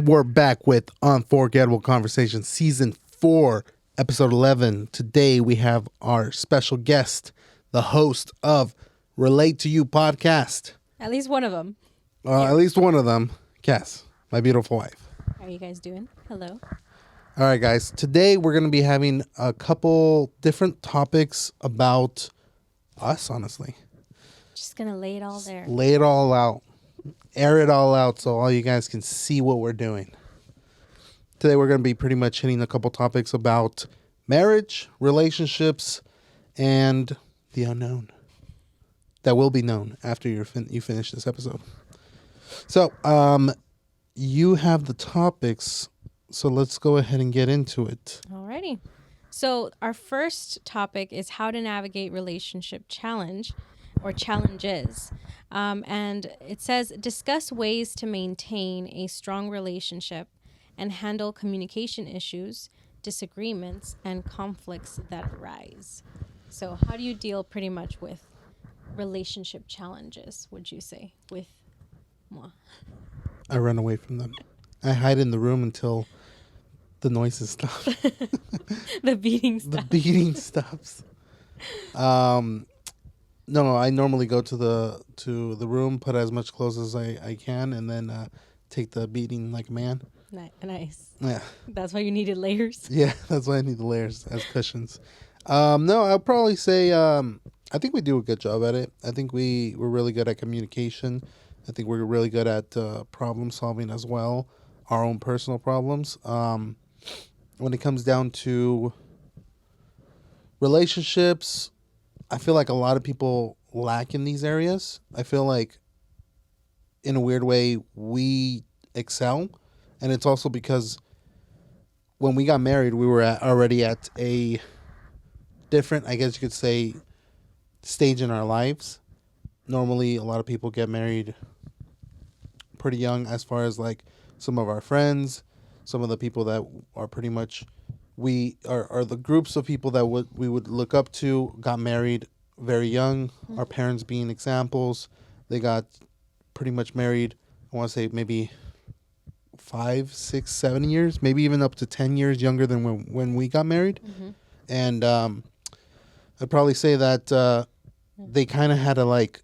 we're back with Unforgettable Conversations, Season 4, Episode 11. Today we have our special guest, the host of Relate to You podcast. At least one of them. At least one of them, Cass, my beautiful wife. How are you guys doing? Hello. All right, guys. Today we're going to be having a couple different topics about us, honestly. Just going to lay it all there. Lay it all out. Air it all out so all you guys can see what we're doing. Today we're going to be pretty much hitting a couple topics about marriage, relationships, and the unknown. That will be known after you finish this episode. So, you have the topics, so let's go ahead and get into it. Alrighty. So our first topic is how to navigate relationship challenge or challenges. And it says, discuss ways to maintain a strong relationship and handle communication issues, disagreements, and conflicts that arise. So how do you deal pretty much with relationship challenges, would you say, with moi? I run away from them. I hide in the room until the noises stop. The beating stuff. The beating stops. No, I normally go to the room, put as much clothes as I can, and then take the beating like a man. Nice. Yeah. That's why you needed layers. Yeah, that's why I need the layers as cushions. No, I'll probably say I think we do a good job at it. I think we're really good at communication. I think we're really good at problem solving as well, our own personal problems. When it comes down to relationships, I feel like a lot of people lack in these areas. I feel like, in a weird way, we excel. And it's also because when we got married, we were already at a different, I guess you could say, stage in our lives. Normally, a lot of people get married pretty young, as far as like some of our friends, some of the people that are pretty much, we are the groups of people that we would look up to, got married very young. Mm-hmm. Our parents being examples. They got pretty much married, I want to say maybe 5, 6, 7 years, maybe even up to 10 years younger than when we got married. Mm-hmm. And I'd probably say that they kind of had to like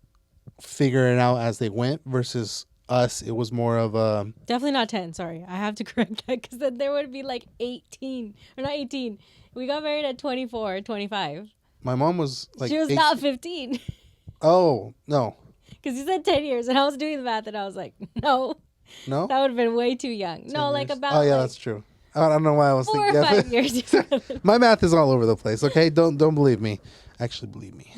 figure it out as they went, versus us, it was more of a... Definitely not 10, sorry. I have to correct that, because then there would be like 18. Or not 18. We got married at 24, 25. My mom was like... She was not 15. Oh, no. Because you said 10 years, and I was doing the math, and I was like, no. No? That would have been way too young. No, years. like about... Oh, yeah, like that's true. I don't know why I was 4 thinking... or 5 years. My math is all over the place, okay? Don't believe me. Actually, believe me.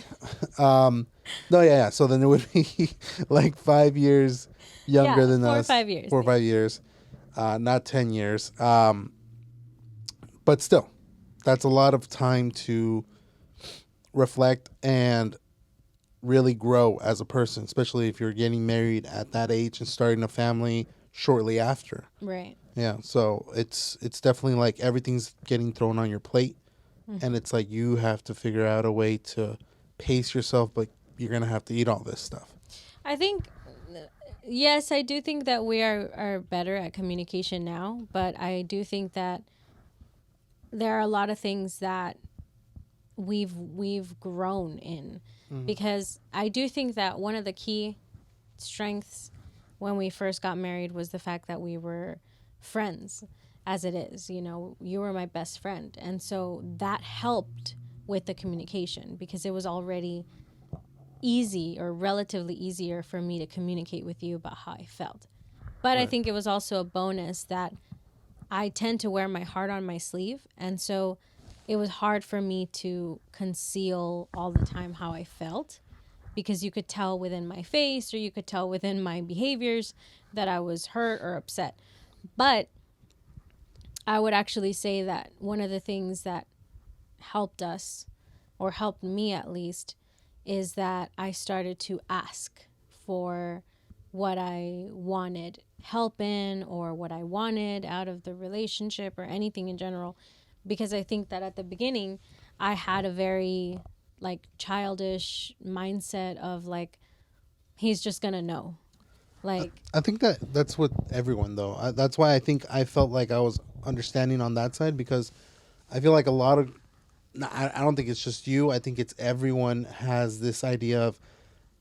No, yeah. So then it would be like 5 years younger than us. 4 or 5 years. 4 or 5 years. Not 10 years. But still, that's a lot of time to reflect and really grow as a person, especially if you're getting married at that age and starting a family shortly after. Right. Yeah, so it's definitely like everything's getting thrown on your plate, and it's like you have to figure out a way to pace yourself, but you're going to have to eat all this stuff. I think, yes, I do think that we are better at communication now, but I do think that there are a lot of things that we've grown in, because I do think that one of the key strengths when we first got married was the fact that we were friends, as it is. You know, you were my best friend, and so that helped with the communication, because it was already easy, or relatively easier, for me to communicate with you about how I felt. But right. I think it was also a bonus that I tend to wear my heart on my sleeve, and so it was hard for me to conceal all the time how I felt, because you could tell within my face, or you could tell within my behaviors, that I was hurt or upset. But I would actually say that one of the things that helped us, or helped me at least, is that I started to ask for what I wanted help in, or what I wanted out of the relationship, or anything in general. Because I think that at the beginning, I had a very like childish mindset of like, he's just gonna know. Like, I think that's with everyone though. That's why I think I felt like I was understanding on that side because I feel like a lot of no, I don't think it's just you. I think it's everyone has this idea of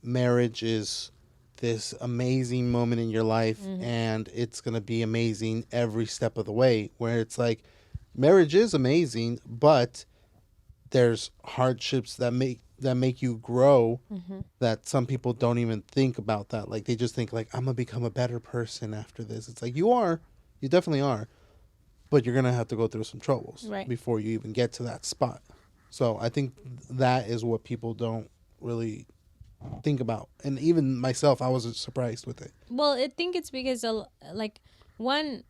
marriage is this amazing moment in your life mhm, and it's going to be amazing every step of the way where it's like marriage is amazing but there's hardships that make you grow mhm, that some people don't even think about that. Like they just think like I'm gonna become a better person after this. It's like you definitely are, but you're gonna have to go through some troubles right. before you even get to that spot. So I think that is what people don't really think about. And even myself, I was surprised with it. Well, I think it's because, like, one,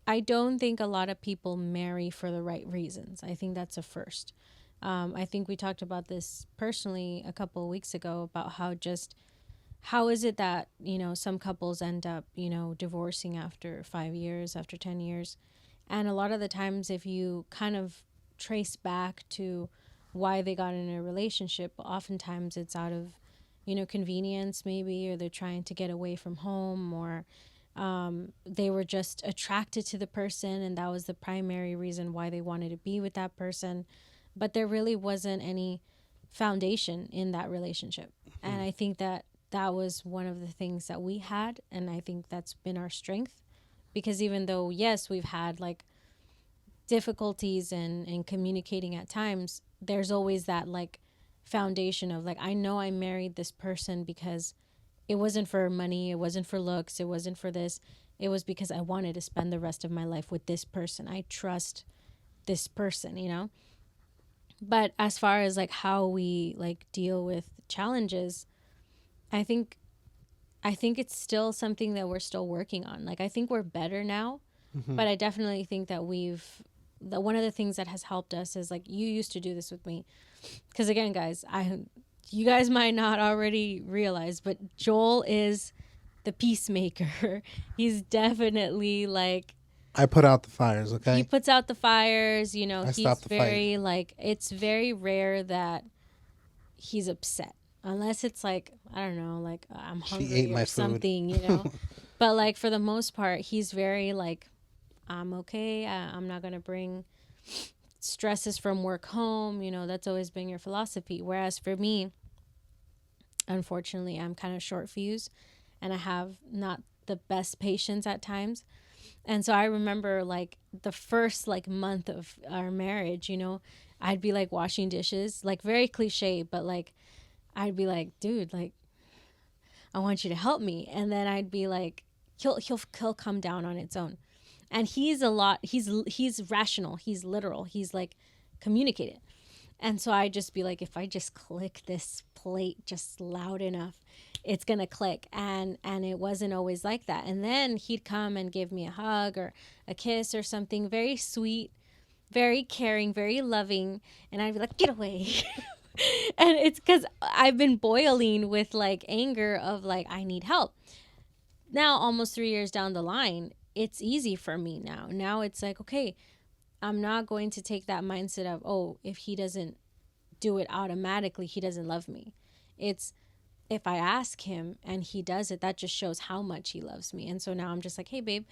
I don't think a lot of people marry for the right reasons. I think that's a first. I think we talked about this personally a couple of weeks ago about how is it that, some couples end up, divorcing after 5 years, after 10 years. And a lot of the times, if you kind of trace back to why they got in a relationship, oftentimes it's out of, convenience maybe, or they're trying to get away from home, or they were just attracted to the person and that was the primary reason why they wanted to be with that person. But there really wasn't any foundation in that relationship. And I think that that was one of the things that we had. And I think that's been our strength because even though, yes, we've had like difficulties in communicating at times, there's always that like foundation of like, I know I married this person because it wasn't for money, it wasn't for looks, it wasn't for this. It was because I wanted to spend the rest of my life with this person. I trust this person. But as far as like how we like deal with challenges, I think I think it's still something that we're still working on. Like I think we're better now, Mm-hmm. but I definitely think that one of the things that has helped us is like you used to do this with me. Cuz again, guys, you guys might not already realize, but Joel is the peacemaker. He's definitely like I put out the fires. he Okay, puts out the fires, I he's stopped the fight. very like it's very rare that he's upset. Unless it's like, I don't know, like I'm She ate hungry my or food. something. But like for the most part, he's very like I'm okay. I'm not going to bring stresses from work home. That's always been your philosophy. Whereas for me, unfortunately, I'm kind of short fuse and I have not the best patience at times. And so I remember like the first like month of our marriage, I'd be like washing dishes, like very cliche, but like I'd be like, dude, like I want you to help me. And then I'd be like, he'll come down on its own. And he's rational, he's literal, he's like communicated. And so I just be like, if I just click this plate just loud enough, it's gonna click. And it wasn't always like that. And then he'd come and give me a hug or a kiss or something very sweet, very caring, very loving, and I'd be like, get away. And it's because I've been boiling with like anger of like I need help. Now, almost 3 years down the line, it's easy for me now. Now it's like, okay, I'm not going to take that mindset of, oh, if he doesn't do it automatically, he doesn't love me. It's if I ask him and he does it, that just shows how much he loves me. And so now I'm just like, hey, babe,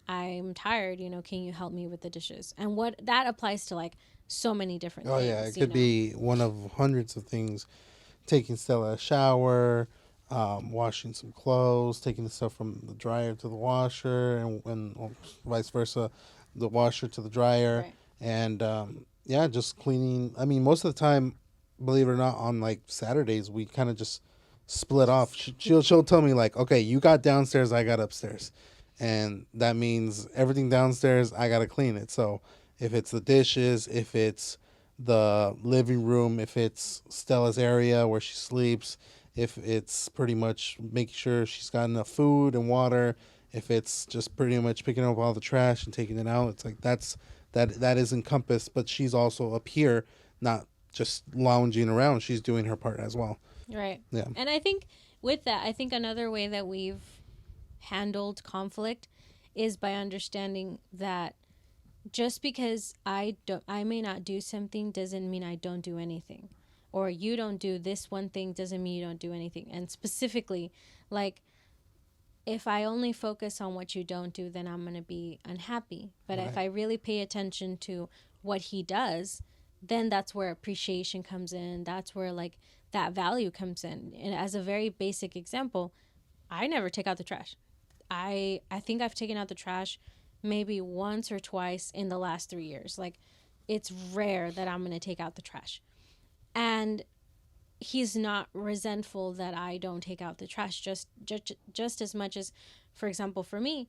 I'm tired. Can you help me with the dishes? And what that applies to like so many different Oh yeah, things, it could be one of hundreds of things. Taking Stella a shower, washing some clothes, taking the stuff from the dryer to the washer, and vice versa, the washer to the dryer, Right. and yeah, just cleaning. I mean, most of the time, believe it or not, on like Saturdays, we kind of just split off. She'll tell me like, okay, you got downstairs, I got upstairs, and that means everything downstairs, I gotta clean it. So if it's the dishes, if it's the living room, if it's Stella's area where she sleeps, if it's pretty much making sure she's got enough food and water, if it's just pretty much picking up all the trash and taking it out, it's like that is encompassed. But she's also up here, not just lounging around. She's doing her part as well. Right. Yeah. And I think with that, I think another way that we've handled conflict is by understanding that just because I may not do something doesn't mean I don't do anything. Or you don't do this one thing doesn't mean you don't do anything. And specifically, like if I only focus on what you don't do, then I'm going to be unhappy. But if Right. I really pay attention to what he does, then that's where appreciation comes in. That's where like that value comes in. And as a very basic example, I never take out the trash. I think I've taken out the trash maybe once or twice in the last 3 years. Like it's rare that I'm going to take out the trash. And he's not resentful that I don't take out the trash just as much as, for example, for me,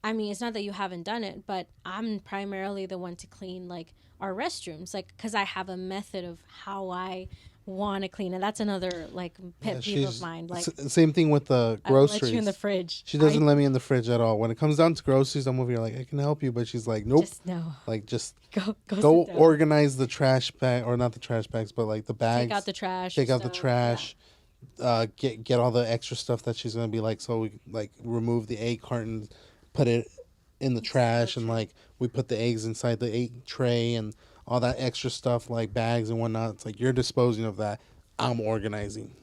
I mean, it's not that you haven't done it, but I'm primarily the one to clean like our restrooms, like because I have a method of how I want to clean, and that's another like Yeah, pet peeve of mine. Like same thing with the I will let you in the groceries. fridge. She I doesn't let me in the fridge at all. When it comes down to groceries, I'm over here like I can help you, but she's like, nope. just no. Like just Go go sit down. organize the trash bag, or not the trash bags, but like the bags. Take out the trash. Take out the stuff. trash. Get all the extra stuff that she's gonna be like. So we like remove the egg carton, put it in the trash, and true. like we put the eggs inside the egg tray and all that extra stuff like bags and whatnot. It's like you're disposing of that. I'm organizing.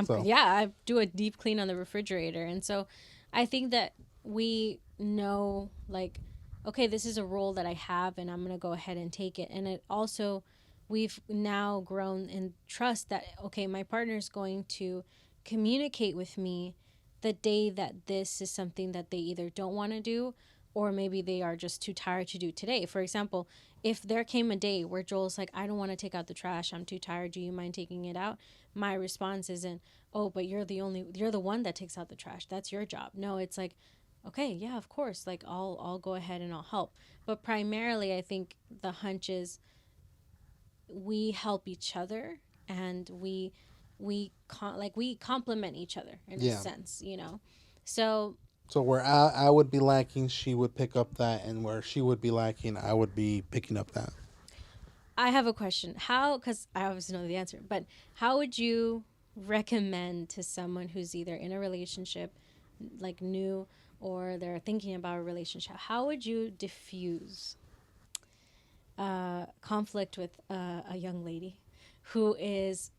So Yeah, I do a deep clean on the refrigerator. And so I think that we know, like, okay, this is a role that I have and I'm going to go ahead and take it. And it also, we've now grown in trust that, okay, my partner is going to communicate with me the day that this is something that they either don't want to do or maybe they are just too tired to do today. For example, if there came a day where Joel's like, I don't want to take out the trash, I'm too tired, do you mind taking it out? My response isn't, oh, but you're the one that takes out the trash, that's your job. No, it's like, okay, yeah, of course, like I'll go ahead and I'll help. But primarily I think the hunch is we help each other and we complement each other in a yeah. sense, you know. So So where I would be lacking, she would pick up that, and where she would be lacking, I would be picking up that. I have a question. How, because I obviously know the answer, but how would you recommend to someone who's either in a relationship, like new, or they're thinking about a relationship, how would you diffuse conflict with a young lady who is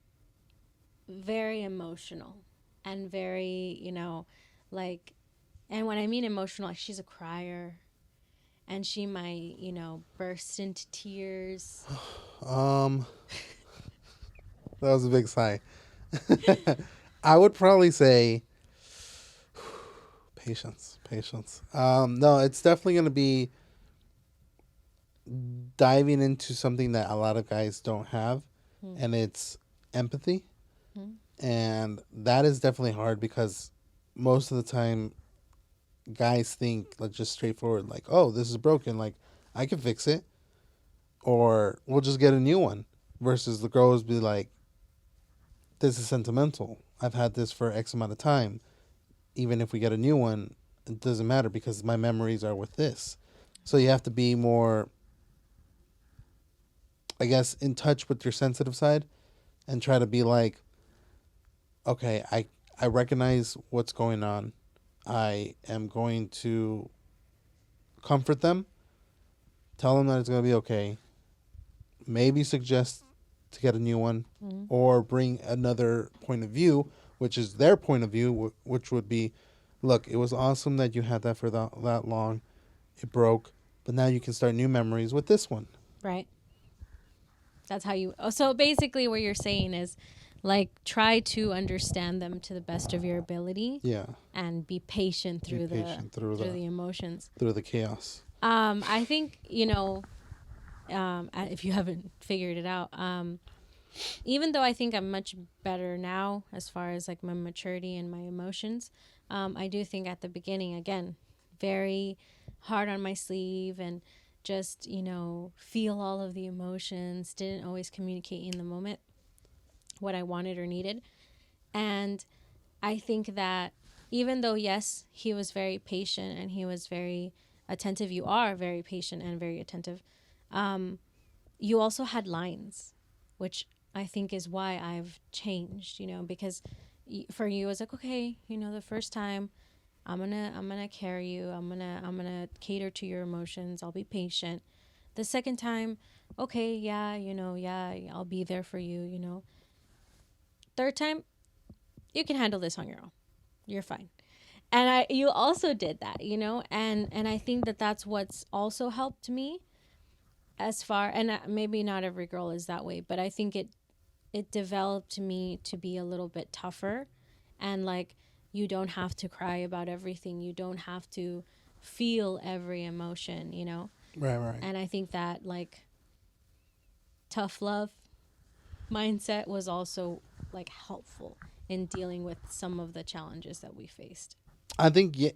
very emotional and very, like, and when I mean emotional, like she's a crier and she might, burst into tears. Um, that was a big sigh. I would probably say patience, patience. No, it's definitely going to be diving into something that a lot of guys don't have, Hmm. and it's empathy. Hmm. And that is definitely hard because most of the time guys think like just straightforward like, oh, this is broken, like I can fix it, or we'll just get a new one, versus the girls be like, this is sentimental, I've had this for X amount of time, even if we get a new one it doesn't matter because my memories are with this. So you have to be more, I guess, in touch with your sensitive side and try to be like, okay, I recognize what's going on, I am going to comfort them, tell them that it's going to be okay, maybe suggest to get a new one, Hmm. or bring another point of view, which is their point of view, which would be, look, it was awesome that you had that for that long. It broke, but now you can start new memories with this one. Right. That's how you. Oh, so basically, what you're saying is, like, try to understand them to the best of your ability, Yeah, and be patient be through patient through the emotions. the chaos. I think if you haven't figured it out, even though I think I'm much better now as far as like my maturity and my emotions, I do think at the beginning, again, very hard on my sleeve and just, feel all of the emotions, didn't always communicate in the moment what I wanted or needed. And I think that even though, yes, he was very patient and he was very attentive, you are very patient and very attentive. You also had lines, which I think is why I've changed, because for you, it's like, okay, the first time I'm gonna carry you. I'm gonna cater to your emotions. I'll be patient. The second time, okay, yeah, yeah, I'll be there for you. Third time, you can handle this on your own. You're fine. And you also did that, you know, and I think that that's what's also helped me as far, and maybe not every girl is that way, but I think it developed me to be a little bit tougher, and like, you don't have to cry about everything, you don't have to feel every emotion, you know. Right, right. And I think that like tough love mindset was also like helpful in dealing with some of the challenges that we faced. I think yeah,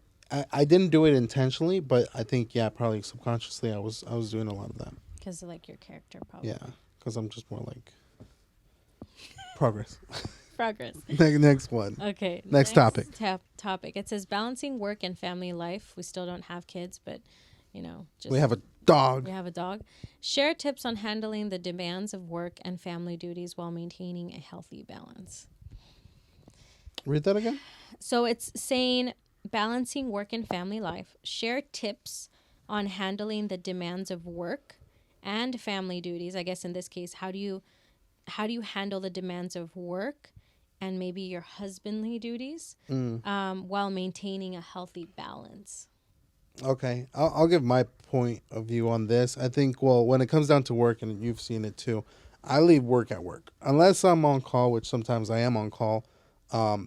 I didn't do it intentionally, but I think yeah, probably subconsciously I was doing a lot of that. Because of like your character, Yeah, probably. because I'm just more like progress. Progress. Next one. Okay. Next topic. Topic. It says balancing work and family life. We still don't have kids, but you know, just We have a dog. we have a dog. Share tips on handling the demands of work and family duties while maintaining a healthy balance. Read that again. So it's saying balancing work and family life. Share tips on handling the demands of work and family duties. I guess in this case, how do you handle the demands of work and maybe your husbandly duties while maintaining a healthy balance? Okay, I'll give my point of view on this. I think, well, when it comes down to work, and you've seen it too, I leave work at work. Unless I'm on call, which sometimes I am on call,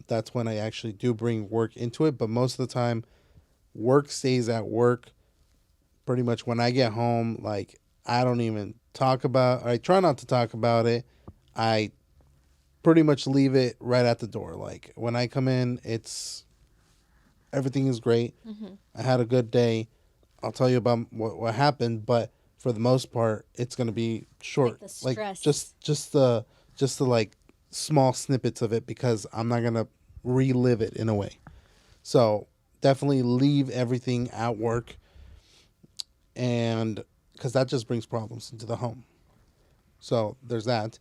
that's when I actually do bring work into it. But most of the time, work stays at work. Pretty much when I get home, like, I don't even talk about, I try not to talk about it. I pretty much leave it right at the door. Like, when I come in, it's everything is great. I had a good day. I'll tell you about what happened, but for the most part, it's gonna be short. Like the Like stress. just the like small snippets of it, because I'm not gonna relive it in a way. So definitely leave everything at work, and because that just brings problems into the home. So there's that.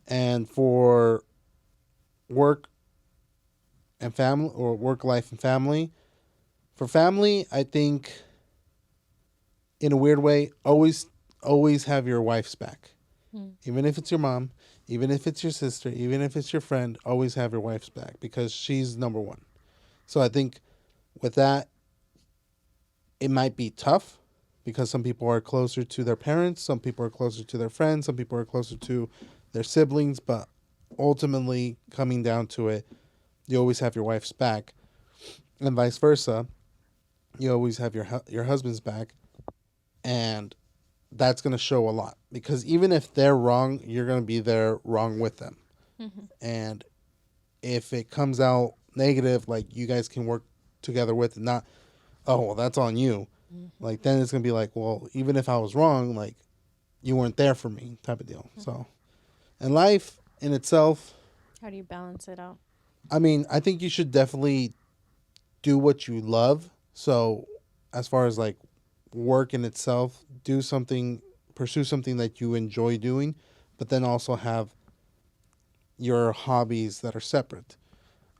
And for work and family, or work life and family, for family, I think in a weird way, always have your wife's back. Even if it's your mom, even if it's your sister, even if it's your friend, always have your wife's back, because she's number one. So I think with that, it might be tough, because some people are closer to their parents, some people are closer to their friends, some people are closer to their siblings, but ultimately, coming down to it, you always have your wife's back, and vice versa. You always have your husband's back, and that's going to show a lot, because even if they're wrong, you're going to be there wrong with them. And if it comes out negative, like, you guys can work together with it, not, oh, well, that's on you. Like, then it's going to be like, well, even if I was wrong, like, you weren't there for me, type of deal. So, and life in itself, How do you balance it out? I mean, I think you should definitely do what you love. So, as far as like work in itself, pursue something that you enjoy doing, but then also have your hobbies that are separate.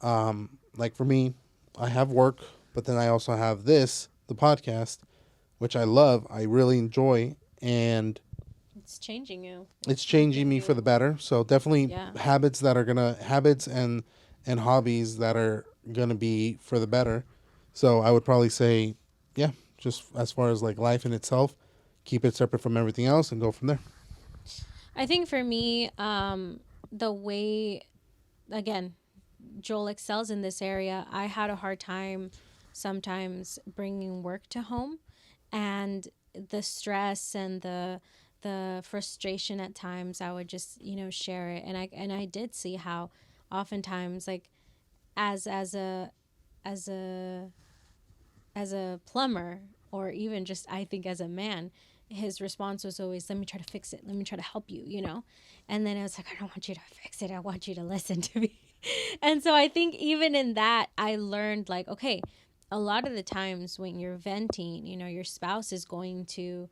Like for me, I have work, but then I also have the podcast, which I love, I really enjoy, and It's changing you. it's changing me for the better. So definitely Yeah. habits and hobbies that are gonna be for the better. So I would probably say, yeah, just as far as like life in itself, keep it separate from everything else and go from there. I think for me, the way, again, Joel excels in this area, I had a hard time sometimes bringing work to home, and the stress and the frustration at times, I would just, you know, share it, and I did see how oftentimes, like, as as a as a plumber, or even just, I think, as a man, his response was always, let me try to fix it, let me try to help you, you know. And then I was like, I don't want you to fix it, I want you to listen to me. And so I think even in that, I learned, like, okay, a lot of the times when you're venting, you know, your spouse is going to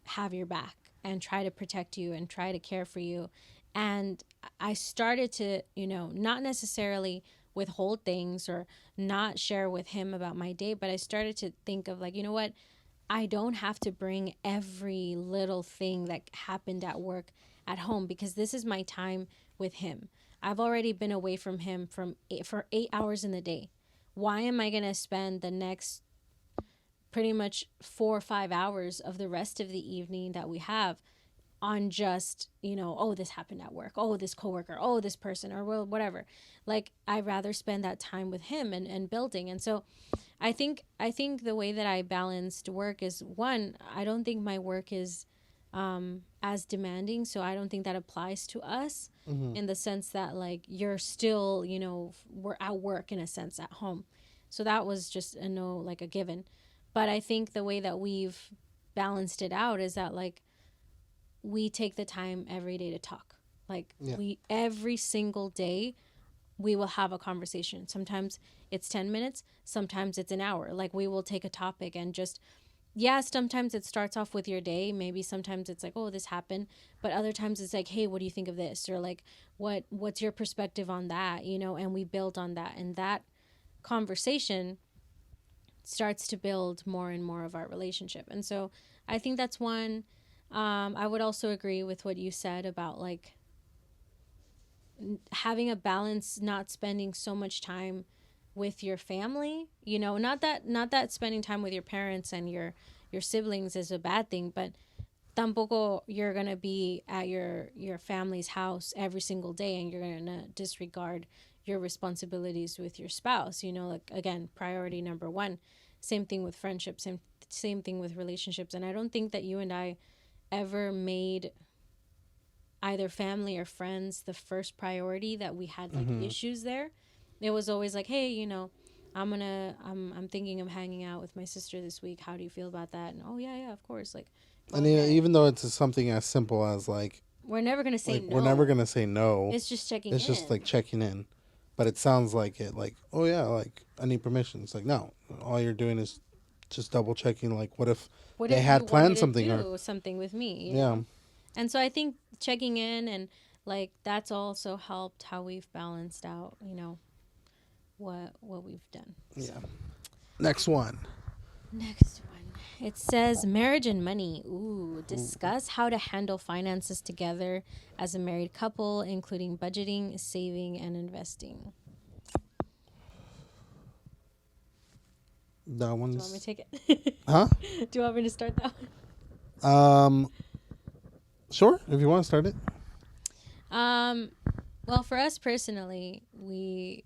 have your back and try to protect you and try to care for you. And I started to, you know, not necessarily withhold things or not share with him about my day, but I started to think of, like, you know what? I don't have to bring every little thing that happened at work at home, because this is my time with him. I've already been away from him for 8 hours in the day. why am I going to spend the next pretty much 4 or 5 hours of the rest of the evening that we have on just, oh, this happened at work, oh, this coworker, oh, this person, or well, whatever. Like, I'd rather spend that time with him and building. And so I think the way that I balanced work is, one, I don't think my work is as demanding, so I don't think that applies to us in the sense that, like, you're still, we're at work in a sense at home. So that was just a no, like a given. But I think the way that we've balanced it out is that, like, we take the time every day to talk. Like, Yeah. we every single day we will have a conversation. Sometimes it's 10 minutes, sometimes it's an hour. Like, we will take a topic and just, yeah, sometimes it starts off with your day. Maybe sometimes it's like, oh, this happened, but other times it's like, hey, what do you think of this? Or like, what's your perspective on that? And we build on that, and that conversation starts to build more and more of our relationship. And so I think that's one. I would also agree with what you said about, like, having a balance, not spending so much time with your family. Not that spending time with your parents and your siblings is a bad thing, but tampoco you're gonna be at your family's house every single day and you're gonna disregard your responsibilities with your spouse. Like, again, priority number one. Same thing with friendships, and same thing with relationships. And I don't think that you and I ever made either family or friends the first priority, that we had like issues there. It was always like, hey, I'm thinking of hanging out with my sister this week. How do you feel about that? And, oh, yeah, of course. Like, And even though it's something as simple as, like, we're never gonna say no. we're never gonna say no. It's just checking It's in. just like checking in. But it sounds like it, like, oh yeah, like, I need permission. It's like, no, all you're doing is just double checking. Like, what if they had planned something, or something with me? Yeah. And so I think checking in, and, like, that's also helped how we've balanced out, what we've done. Yeah. Next one. Next one. It says marriage and money. Ooh, discuss how to handle finances together as a married couple, including budgeting, saving, and investing. That Do you want me one's. to take it? Huh? Do you want me to start that one? Sure. If you want to start it. Well, for us personally, we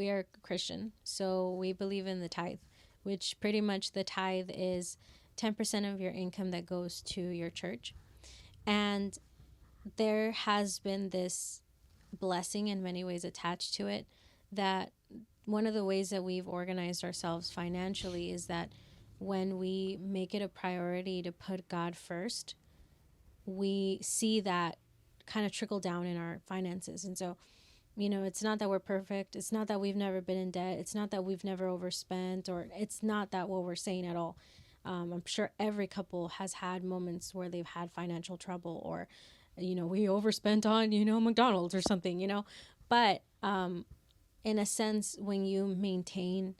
are Christian, so we believe in the tithe, which pretty much the tithe is 10% of your income that goes to your church. And there has been this blessing in many ways attached to it, that one of the ways that we've organized ourselves financially is that when we make it a priority to put God first, we see that kind of trickle down in our finances. And so, it's not that we're perfect. It's not that we've never been in debt. It's not that we've never overspent, or it's not that what we're saying at all. I'm sure every couple has had moments where they've had financial trouble, or, we overspent on, McDonald's or something, But in a sense, when you maintain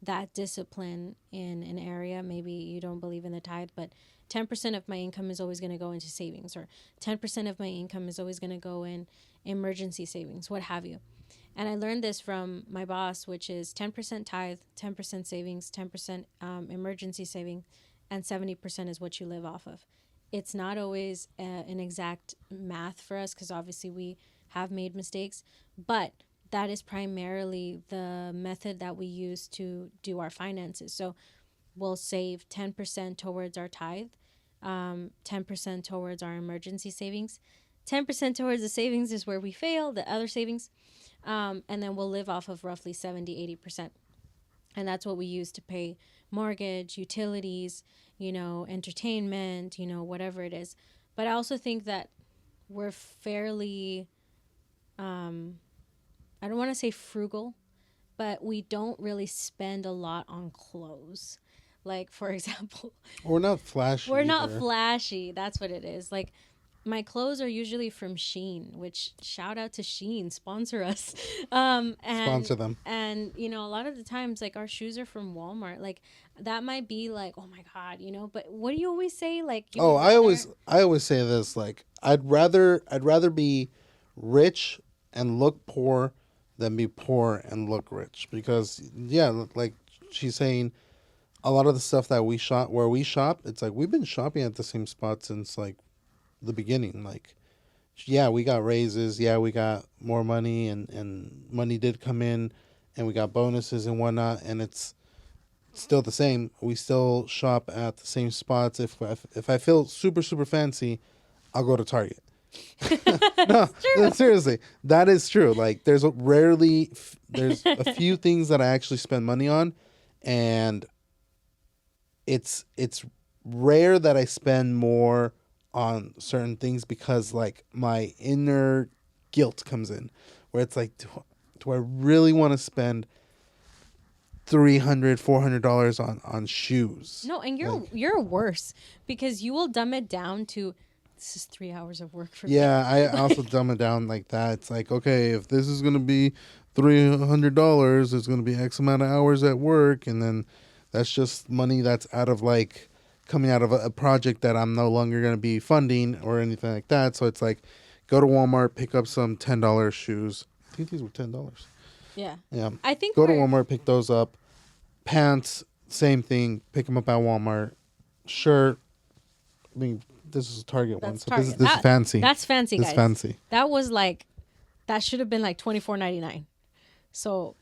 that discipline in an area, maybe you don't believe in the tithe, but 10% of my income is always going to go into savings, or 10% of my income is always going to go in emergency savings, what have you. And I learned this from my boss, which is 10% tithe, 10% savings, 10% emergency saving, and 70% is what you live off of. It's not always an exact math for us, because obviously we have made mistakes, but that is primarily the method that we use to do our finances. So we'll save 10% towards our tithe, 10% towards our emergency savings, 10% towards the savings is where we fail, the other savings, and then we'll live off of roughly 70-80%. And that's what we use to pay mortgage, utilities, entertainment, whatever it is. But I also think that we're fairly, I don't want to say frugal, but we don't really spend a lot on clothes. Like, for example, We're not flashy. we're not either. flashy. That's what it is. Like, my clothes are usually from Shein, which, shout out to Shein, sponsor us. And Sponsor them. And a lot of the times, like, our shoes are from Walmart. Like, that might be like, oh my God, but what do you always say? Like, Oh, I always say this, like, I'd rather be rich and look poor than be poor and look rich. Because yeah, like she's saying, a lot of the stuff that we shop where we shop, it's like we've been shopping at the same spot since like the beginning. Like, yeah, we got raises, yeah, we got more money, and money did come in, and we got bonuses and whatnot, and it's still the same. We still shop at the same spots. If I feel super super fancy, I'll go to Target. No, no, seriously, that is true. Like, there's a few things that I actually spend money on, and it's rare that I spend more on certain things because like my inner guilt comes in, where it's like, do I really want to spend $300-$400 on shoes? No, and Like, you're worse because you will dumb it down to this is 3 hours of work for me. yeah, I also dumb it down like that. It's like, okay, if this is gonna be $300, it's gonna be X amount of hours at work, and then that's just money that's out of like coming out of a project that I'm no longer gonna be funding or anything like that. So it's like, go to Walmart, pick up some $10 shoes. I think these were $10. Yeah. Yeah, I think go to we're- Walmart, pick those up. Pants, same thing, pick them up at Walmart. Shirt, I mean, this is a Target one, That's so Target. this is fancy. That's fancy, This guys. is fancy. That was like, that should have been like $24.99. So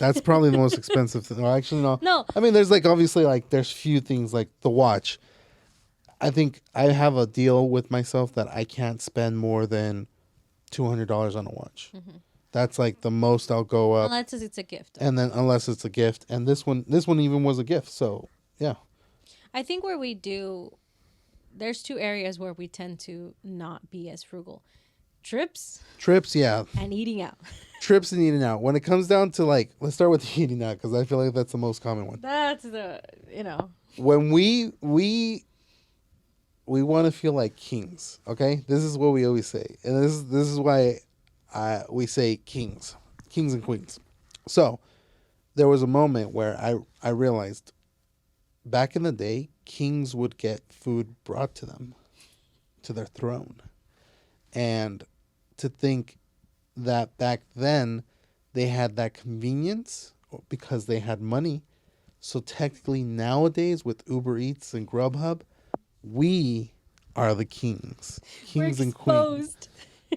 That's probably the most expensive thing. Well, actually, no. No. I mean, there's like obviously like there's few things like the watch. I think I have a deal with myself that I can't spend more than $200 on a watch. That's like the most I'll go up, unless it's a gift. and then unless it's a gift, and this one even was a gift. So yeah, I think where we do, there's two areas where we tend to not be as frugal: trips trips, yeah, and eating out. trips and eating out. When it comes down to like, let's start with the eating out because I feel like that's the most common one. That's the When we want to feel like kings, okay? This is what we always say, and this is why we say kings and queens. So there was a moment where I realized back in the day, kings would get food brought to them, to their throne, and to think that back then they had that convenience because they had money. So technically nowadays with Uber Eats and Grubhub, we are the kings we're and queens. exposed.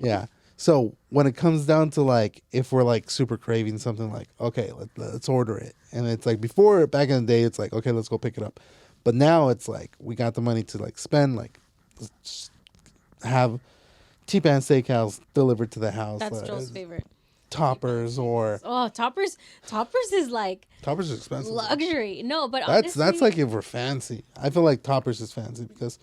Yeah. So when it comes down to like, if we're like super craving something, like, okay, let's order it. And it's like before, back in the day, it's like, okay, let's go pick it up. But now it's like, we got the money to like spend, like just have T-Pan Steakhouse delivered to the house. That's Joel's favorite. Toppers or Oh, Toppers is like Toppers is expensive. luxury. No, but That's honestly, like if we're fancy. I feel like Toppers is fancy because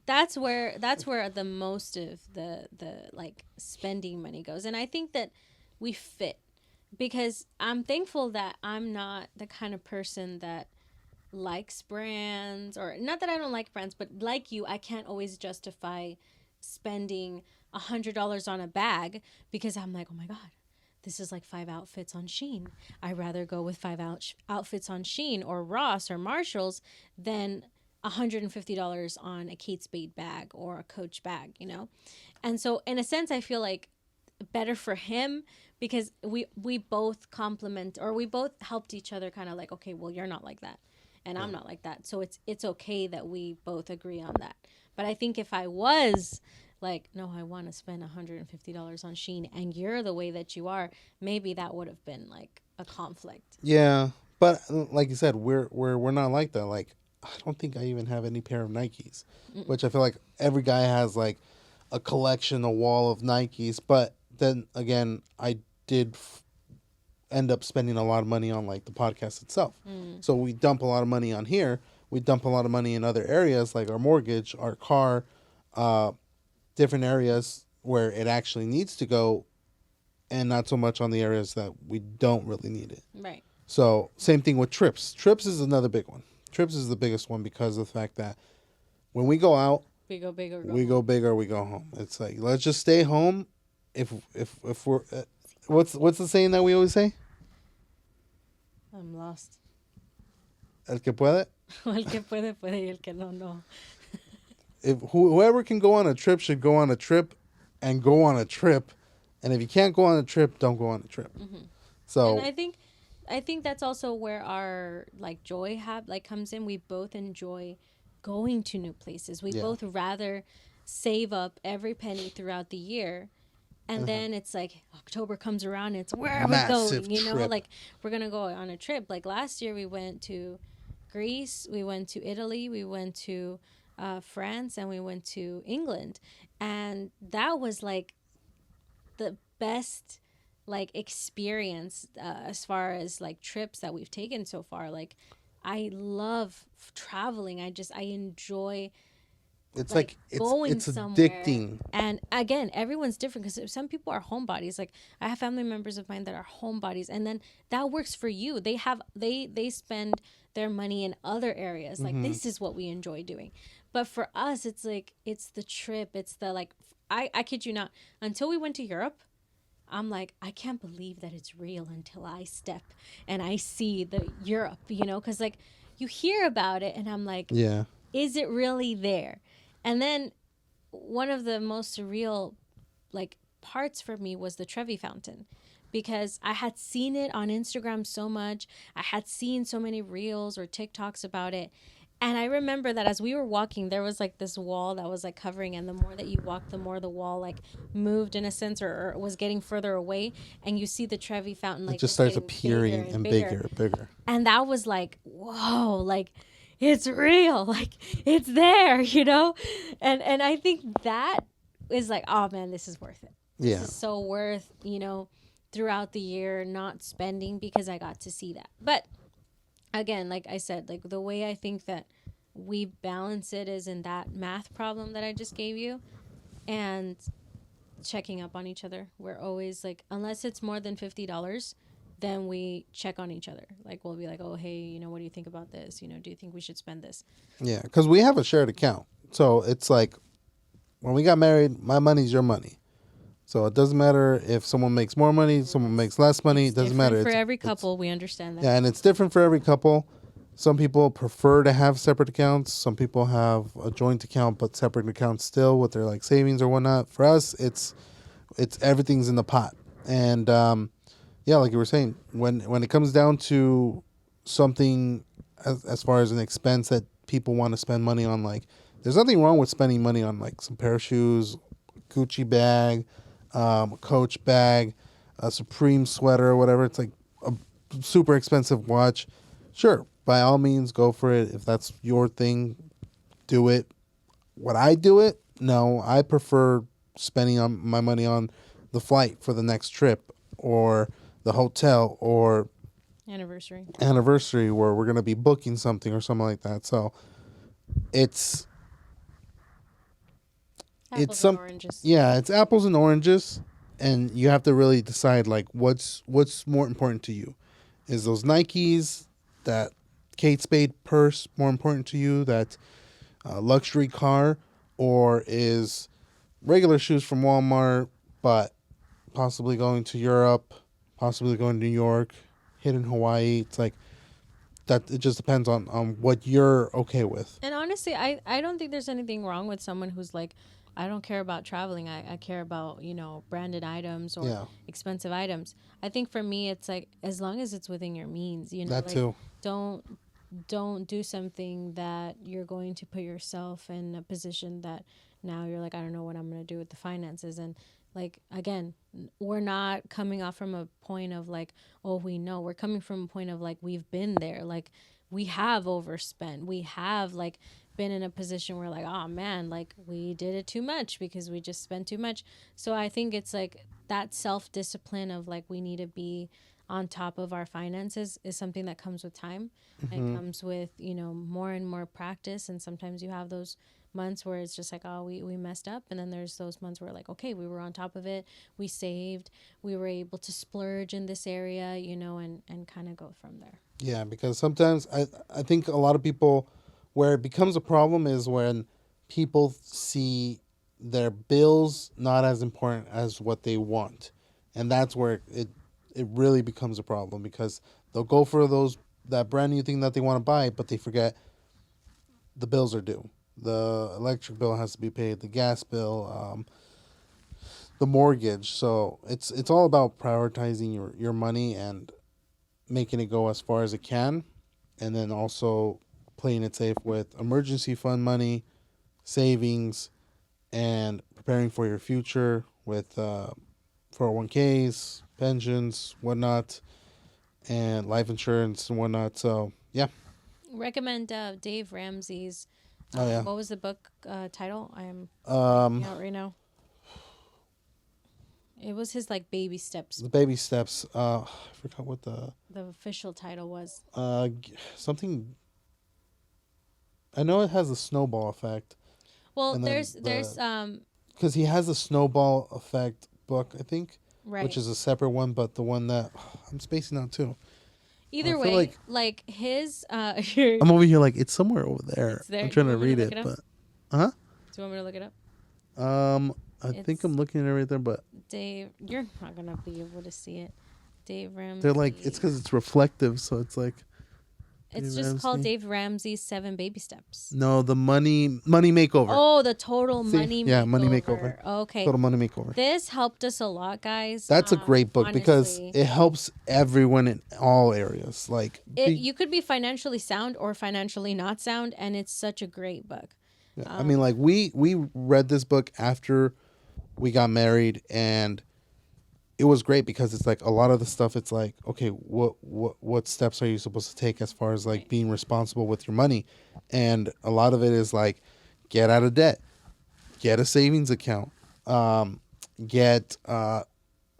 that's where the most of the like spending money goes, and I think that we fit because I'm thankful that I'm not the kind of person that likes brands, or not that I don't like brands, but like you, I can't always justify spending $100 on a bag because I'm like, oh my god, this is like 5 outfits on Shein. I'd rather go with 5 outfits on Shein or Ross or Marshalls than $150 on a Kate Spade bag or a Coach bag, you know? And so in a sense, I feel like better for him because we both complement, or we both helped each other kind of like, okay, well, you're not like that and I'm not like that. So it's okay that we both agree on that. But I think if I was like, no, I want to spend $150 on Shein and you're the way that you are, maybe that would have been like a conflict. yeah. But like you said, we're not like that. Like, I don't think I even have any pair of Nikes, which I feel like every guy has like a collection, a wall of Nikes. But then again, I did end up spending a lot of money on like the podcast itself. So we dump a lot of money on here. We dump a lot of money in other areas like our mortgage, our car, different areas where it actually needs to go, and not so much on the areas that we don't really need it. Right. So same thing with trips. Trips is another big one. Trips is the biggest one because of the fact that when we go out, We go big or go we home. go big or we go home. It's like, let's just stay home. If we're what's the saying that we always say? I'm lost. El que puede. El que puede, puede, y el que no, no. If whoever can go on a trip should go on a trip, and go on a trip, And if you can't go on a trip, don't go on a trip. And So I think that's also where our like joy comes in. We both enjoy going to new places. We yeah, both rather save up every penny throughout the year. And then it's like October comes around and it's where are we massive going? You know, trip. like we're gonna go on a trip. Like last year we went to Greece, we went to Italy, we went to France, and we went to England, and that was like the best like experience as far as like trips that we've taken so far. Like I love traveling. I enjoy It's like like it's going it's somewhere. addicting. And again, everyone's different because some people are homebodies. Like I have family members of mine that are homebodies, and then that works for you. They spend their money in other areas. Like Hmm. this is what we enjoy doing. But for us, it's like it's the trip. It's the like I kid you not. Until we went to Europe, I'm like, I can't believe that it's real until I step and I see the Europe, you know, because like you hear about it and I'm like, Yeah, is it really there? And then one of the most surreal like parts for me was the Trevi Fountain because I had seen it on Instagram so much. I had seen so many reels or TikToks about it. And I remember that as we were walking, there was like this wall that was like covering, and the more that you walked, the more the wall like moved in a sense or was getting further away. And you see the Trevi Fountain it like just just starts getting bigger appearing and and bigger. bigger, bigger. And that was like, whoa, like it's real, like it's there, you know. And I think that is like, oh man, this is worth it. This Yeah, is so worth, you know, throughout the year not spending because I got to see that. But again, like I said, like the way I think that we balance it is in that math problem that I just gave you and checking up on each other. We're always like, unless it's more than $50, then we check on each other. Like we'll be like, oh hey, you know, what do you think about this? You know, do you think we should spend this? yeah. Because we have a shared account, so it's like when we got married, my money's your money. So it doesn't matter if someone makes more money, someone makes less money. It's It doesn't different matter. for every It's couple. We understand that. yeah, and it's different for every couple. Some people prefer to have separate accounts. Some people have a joint account but separate accounts still with their like savings or whatnot. For us, it's everything's in the pot. And yeah, like you were saying, when it comes down to something as far as an expense that people want to spend money on, like there's nothing wrong with spending money on like some pair of shoes, Gucci bag, a Coach bag, a Supreme sweater or whatever. It's like a super expensive watch. Sure, by all means, go for it. If that's your thing, do it. Would I do it? No, I prefer spending on my money on the flight for the next trip or the hotel or Anniversary. anniversary where we're gonna be booking something or something like that. So it's it's Apples and some oranges. yeah, it's apples and oranges, and you have to really decide like what's more important to you. Is those Nikes, that Kate Spade purse more important to you? That luxury car, or is regular shoes from Walmart, but possibly going to Europe, possibly going to New York, hit in Hawaii? It's like that. It just depends on what you're okay with. And honestly, I don't think there's anything wrong with someone who's like, I don't care about traveling. I care about, you know, branded items or Yeah, expensive items. I think for me, it's like, as long as it's within your means, you know, that like too. don't, don't do something that you're going to put yourself in a position that now you're like, I don't know what I'm going to do with the finances. And like, again, we're not coming off from a point of like, oh, we know. We're coming from a point of like, we've been there. Like, we have overspent. We have like been in a position where like, oh man, like we did it too much because we just spent too much. So I think it's like that self discipline of like, we need to be on top of our finances is something that comes with time and comes with, you know, more and more practice. And sometimes you have those months where it's just like, oh, we messed up. And then there's those months where like, okay, we were on top of it. We saved, we were able to splurge in this area, you know, and kind of go from there. Yeah, because sometimes I think a lot of people where it becomes a problem is when people see their bills not as important as what they want. And that's where it really becomes a problem because they'll go for those that brand new thing that they want to buy, but they forget the bills are due. The electric bill has to be paid, the gas bill, the mortgage. So it's all about prioritizing your money and making it go as far as it can, and then also playing it safe with emergency fund money, savings, and preparing for your future with 401ks, pensions, whatnot, and life insurance and whatnot. So yeah. Recommend Dave Ramsey's. Oh yeah. What was the book title? I am Um, out right now. It was his like baby steps. the baby steps. I forgot what The official title was. something. I know it has a snowball effect. Well, And then there's because he has a snowball effect book, I think, right. which is a separate one, but the one that I'm spacing out too. Either I feel way, like his here, I'm over here like it's somewhere over there. It's there. I'm trying You to want me read to it, look it but do you want me to look it up? I think It's- I'm looking at it right there, but Dave, you're not gonna be able to see it. Dave Ramsey. they're like it's because it's reflective, so it's like It's Dave just called Ramsey. Dave Ramsey's 7 Baby Steps. no the money makeover. Oh, the total See? money Yeah, makeover. Money Makeover. Okay. Total money makeover. This helped us a lot, guys. That's a great book because honestly. it helps everyone in all areas. Like You could be financially sound or financially not sound, and it's such a great book. yeah, I mean, like we read this book after we got married, and it was great because it's like a lot of the stuff. It's like, okay, what steps are you supposed to take as far as like being responsible with your money, and a lot of it is like, get out of debt, get a savings account, get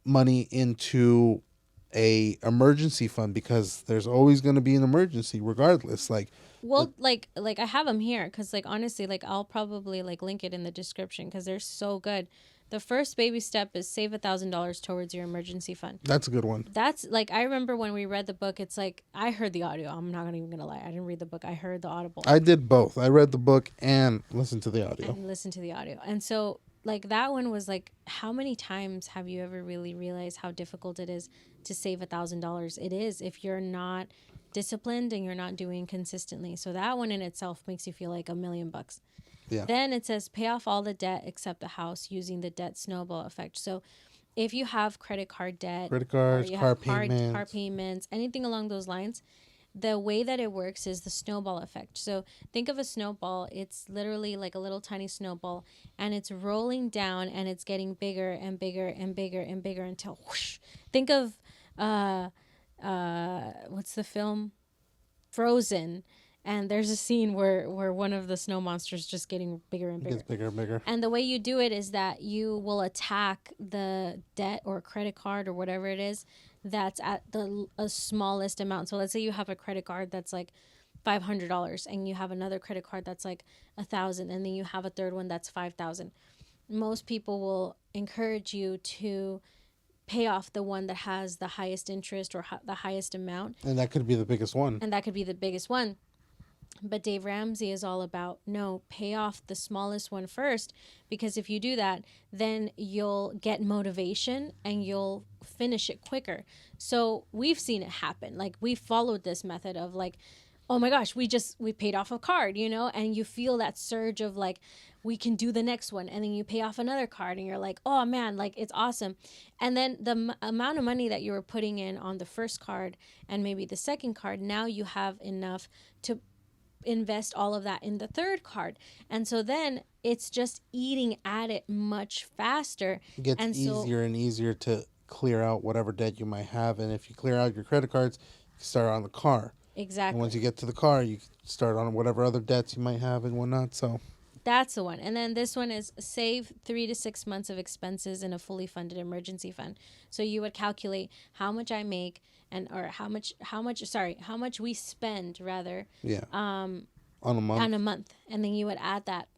money into a emergency fund because there's always going to be an emergency regardless. Like Well, like I have them here because like honestly, like I'll probably like link it in the description because they're so good. The first baby step is save $1,000 towards your emergency fund. that's a good one. That's like I remember when we read the book. It's like I heard the audio. I'm not even gonna lie. I didn't read the book. I heard the audible I did both. I read the book and listened to the audio. and listened to the audio. And so like that one was like, how many times have you ever really realized how difficult it is to save $1,000? It is if you're not disciplined and you're not doing consistently. So that one in itself makes you feel like $1,000,000. Yeah. Then it says pay off all the debt except the house using the debt snowball effect. So if you have credit card debt, Credit or cards, you car have payments. car payments, anything along those lines, the way that it works is the snowball effect. So think of a snowball. It's literally like a little tiny snowball, and it's rolling down, and it's getting bigger and bigger and bigger and bigger until whoosh. Think of what's the film? Frozen. And there's a scene where one of the snow monsters just getting bigger and It bigger. gets bigger and bigger. And the way you do it is that you will attack the debt or credit card or whatever it is that's at the smallest amount. So let's say you have a credit card that's like $500 and you have another credit card that's like 1,000 and then you have a third one that's 5,000. Most people will encourage you to pay off the one that has the highest interest or the highest amount. And that could be the biggest one. And that could be the biggest one. But Dave Ramsey is all about, no, pay off the smallest one first, because if you do that, then you'll get motivation and you'll finish it quicker. So we've seen it happen. Like we followed this method of like, oh my gosh, we paid off a card, and you feel that surge of like, we can do the next one. And then you pay off another card and you're like, oh man, like it's awesome. And then the amount of money that you were putting in on the first card and maybe the second card, now you have enough to invest all of that in the third card. And so then it's just eating at it much faster. It gets and easier and easier to clear out whatever debt you might have. And if you clear out your credit cards, you start on the car. Exactly. And once you get to the car, you start on whatever other debts you might have and whatnot. So that's the one. And then this one is save 3 to 6 months of expenses in a fully funded emergency fund. So you would calculate how much I make or how much we spend rather yeah. On a month. on a month. And then you would add that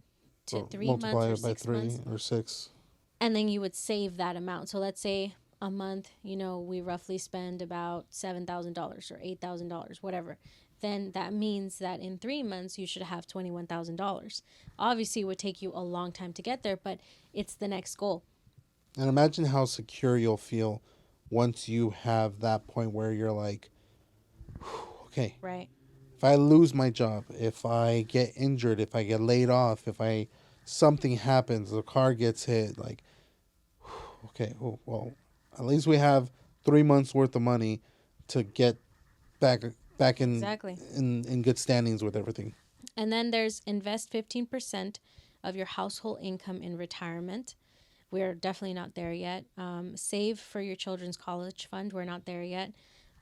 to 3 months multiply or it by 6 3 months. or 6. And then you would save that amount. So let's say a month, we roughly spend about $7,000 or $8,000, whatever. Then that means that in 3 months you should have $21,000. Obviously, it would take you a long time to get there, but it's the next goal. And imagine how secure you'll feel once you have that point where you're like, okay, Right. if I lose my job, if I get injured, if I get laid off, if something happens, the car gets hit, like okay, well, at least we have 3 months worth of money to get back back Exactly. in good standings with everything. And then there's invest 15% of your household income in retirement. We're definitely not there yet. Save for your children's college fund. We're not there yet.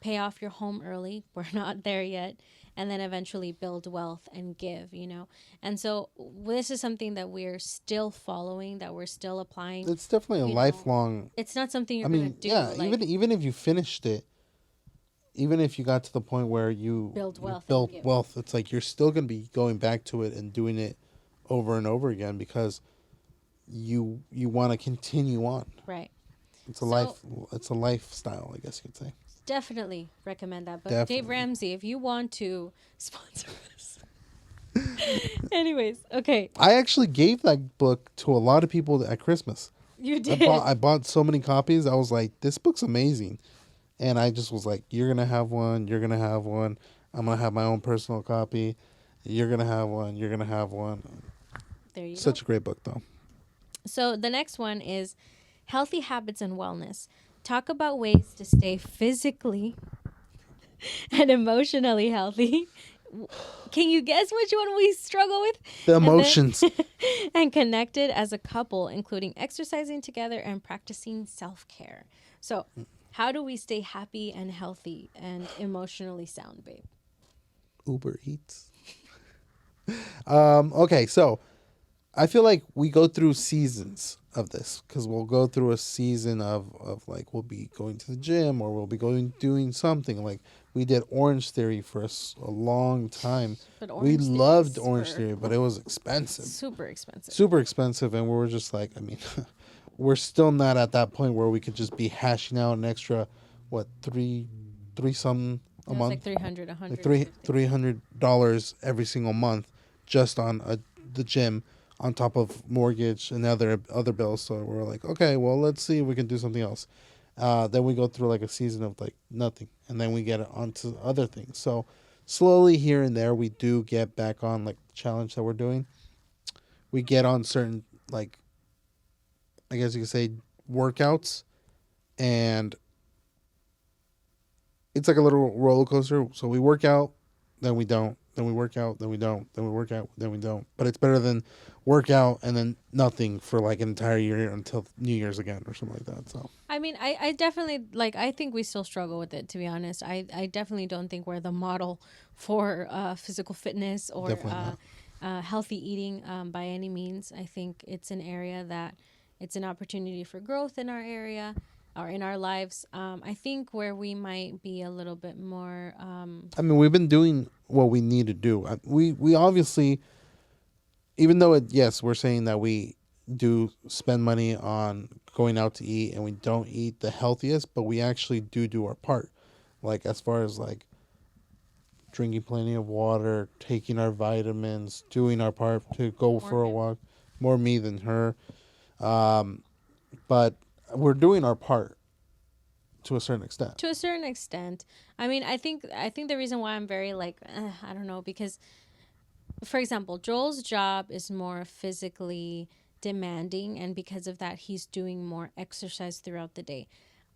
Pay off your home early. We're not there yet. And then eventually build wealth and give, you know. And so this is something that we're still following, that we're still applying. It's definitely a You know, lifelong. it's not something I you're going mean, to do. yeah, Like, even if you finished it, even if you got to the point where build you wealth and built give. wealth, it's like you're still going to be going back to it and doing it over and over again because you want to continue on. Right. It's a So- life. It's a lifestyle, I guess you could say. Definitely recommend that. But Definitely. Dave Ramsey, if you want to sponsor us. Anyways, okay. I actually gave that book to a lot of people at Christmas. You I did. bought so many copies. I was like, this book's amazing, and I just was like, you're gonna have one. You're gonna have one. I'm gonna have my own personal copy. You're gonna have one. You're gonna have one. There you go. Such a great book, though. So the next one is healthy habits and wellness. Talk about ways to stay physically and emotionally healthy. Can you guess which one we struggle with? The And then- emotions. and connected as a couple, including exercising together and practicing self-care. So, how do we stay happy and healthy and emotionally sound, babe? Uber Eats. Okay, so I feel like we go through seasons of this because we'll go through a season of like we'll be going to the gym or we'll be going doing something like we did Orange Theory for a long time. But We Orange loved Theory's Orange super- Theory, but it was expensive, Super expensive. super expensive, and we were just like, I mean, we're still not at that point where we could just be hashing out an extra, what three something a It was month, like 300, 100. like $300 every single month just on the gym on top of mortgage and other bills. So we're like, okay, well, let's see if we can do something else. Then we go through like a season of like nothing, and then we get onto other things. So slowly here and there, we do get back on like the challenge that we're doing. We get on certain like, I guess you could say, workouts, and it's like a little roller coaster. So we work out, then we don't. Then we work out, then we don't. Then we work out, then we don't. But it's better than work out and then nothing for like an entire year until New Year's again or something like that. So I mean, I definitely, like, I think we still struggle with it, to be honest. I definitely don't think we're the model for physical fitness or Definitely healthy eating by any means. I think it's an area that it's an opportunity for growth in our area or in our lives. I think where we might be a little bit more, I mean, we've been doing what we need to do. We obviously, even though yes, we're saying that we do spend money on going out to eat and we don't eat the healthiest, but we actually do our part. Like as far as like drinking plenty of water, taking our vitamins, doing our part to go for a me. walk. More me than her. But we're doing our part to a certain extent. to a certain extent. I mean, I think the reason why I'm very like, I don't know, because for example, Joel's job is more physically demanding, and because of that, he's doing more exercise throughout the day.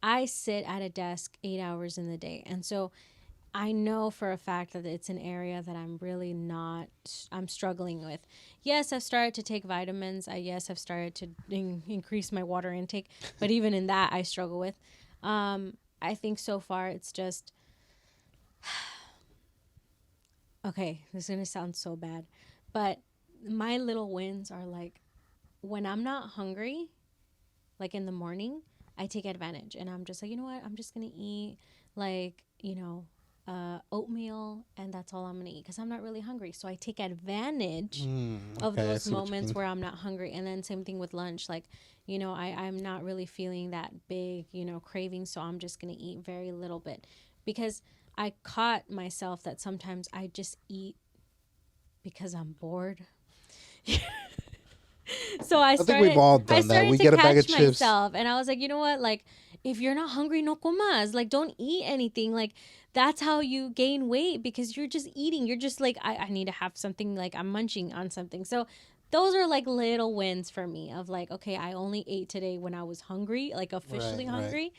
I sit at a desk 8 hours in the day, and so I know for a fact that it's an area that I'm really not, I'm struggling with. Yes, I've started to take vitamins. Yes, I've started to increase my water intake, but even in that, I struggle with. I think so far it's just, okay, this is going to sound so bad, but my little wins are like when I'm not hungry, like in the morning, I take advantage and I'm just like, you know what? I'm just going to eat like, oatmeal, and that's all I'm going to eat because I'm not really hungry. So I take advantage of okay, I those see what you moments mean. where I'm not hungry. And then same thing with lunch. Like, I'm not really feeling that big, craving. So I'm just going to eat very little bit because I caught myself that sometimes I just eat because I'm bored. So I think we've all done that. started We to get a bag of catch chips. myself, and I was like, you know what? Like, if you're not hungry, no comas. Like, don't eat anything. Like, that's how you gain weight because you're just eating. You're just like, I need to have something. Like, I'm munching on something. So those are like little wins for me of like, okay, I only ate today when I was hungry, like officially Right, right. hungry.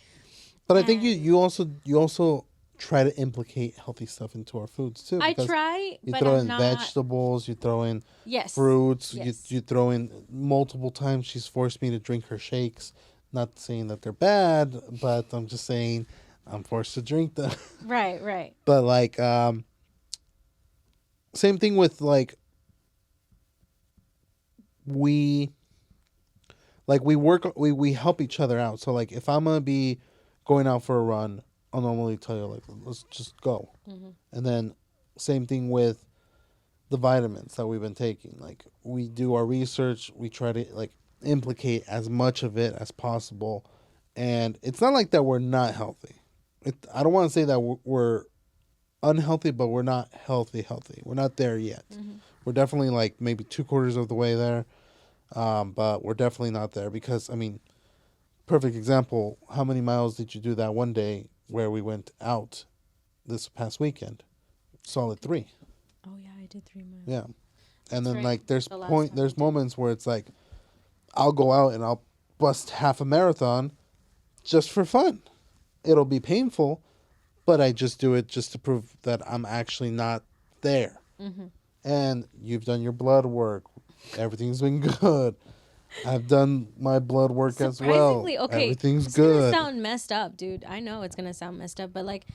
But I think you And you also you also try to implicate healthy stuff into our foods too, I because try, you but throw I'm in not. vegetables, you throw in Yes. fruits, Yes. you throw in multiple times. She's forced me to drink her shakes. Not saying that they're bad, but I'm just saying I'm forced to drink them. Right, right. But like same thing with like we we help each other out. So like if I'm gonna be going out for a run, I'll normally tell you like let's just go. Hmm. And then same thing with the vitamins that we've been taking. Like we do our research, we try to like implicate as much of it as possible. And it's not like that we're not healthy. I don't want to say that we're unhealthy, but we're not healthy. We're not there yet. Hmm. We're definitely like maybe 2/4 of the way there, but we're definitely not there because I mean, perfect example. How many miles did you do that one day where we went out this past weekend? Solid 3. Oh yeah, I did 3 miles. Yeah. And That's then right. like there's The last time I there's did. moments where it's like I'll go out and I'll bust half a marathon just for fun. It'll be painful, but I just do it just to prove that I'm actually not there. Hmm. And you've done your blood work. Everything's been good. I've done my blood work as well. Surprisingly, okay, Everything's it's gonna good. sound messed up, dude. I know it's gonna sound messed up, but like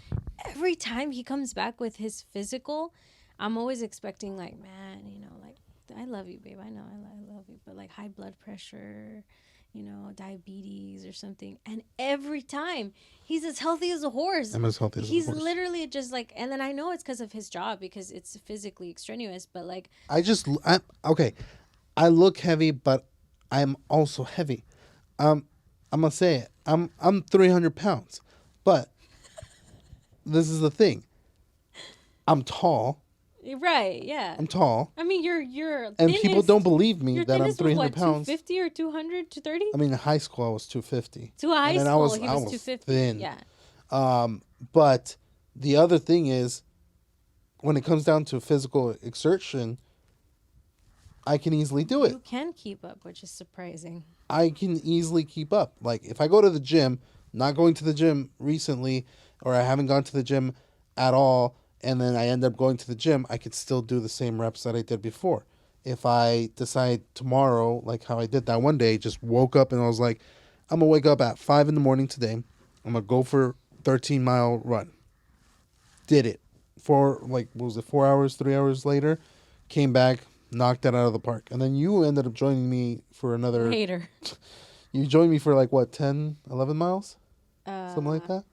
every time he comes back with his physical, I'm always expecting like, man, like I love you, babe. I know I love you, but like high blood pressure, diabetes or something. And every time he's as healthy as a horse. I'm as healthy as a He's horse. literally just like, and then I know it's because of his job because it's physically extraneous, but like, Okay. I look heavy, but I'm also heavy. I'm gonna say it. I'm 300 pounds, but this is the thing. I'm tall. right, yeah. I'm tall, I mean, you're and thinnest. people don't believe me Your that I'm thinnest was 300 what, pounds. 250 or 200, 230? I mean, in high school I was 250. To high And then school, he I was was 250. thin. Yeah. But the other thing is, when it comes down to physical exertion, I can easily do it. You can keep up, which is surprising. I can easily keep up. Like if I go to the gym, not going to the gym recently, or I haven't gone to the gym at all, and then I end up going to the gym, I could still do the same reps that I did before. If I decide tomorrow, like how I did that one day, just woke up and I was like, I'm gonna wake up at 5 in the morning today. I'm gonna go for 13-mile run. Did it for like what was it, 4 hours, 3 hours later, came back, knocked that out of the park, and then you ended up joining me for another. Hater. You joined me for like what, 10, 11 miles? Something like that?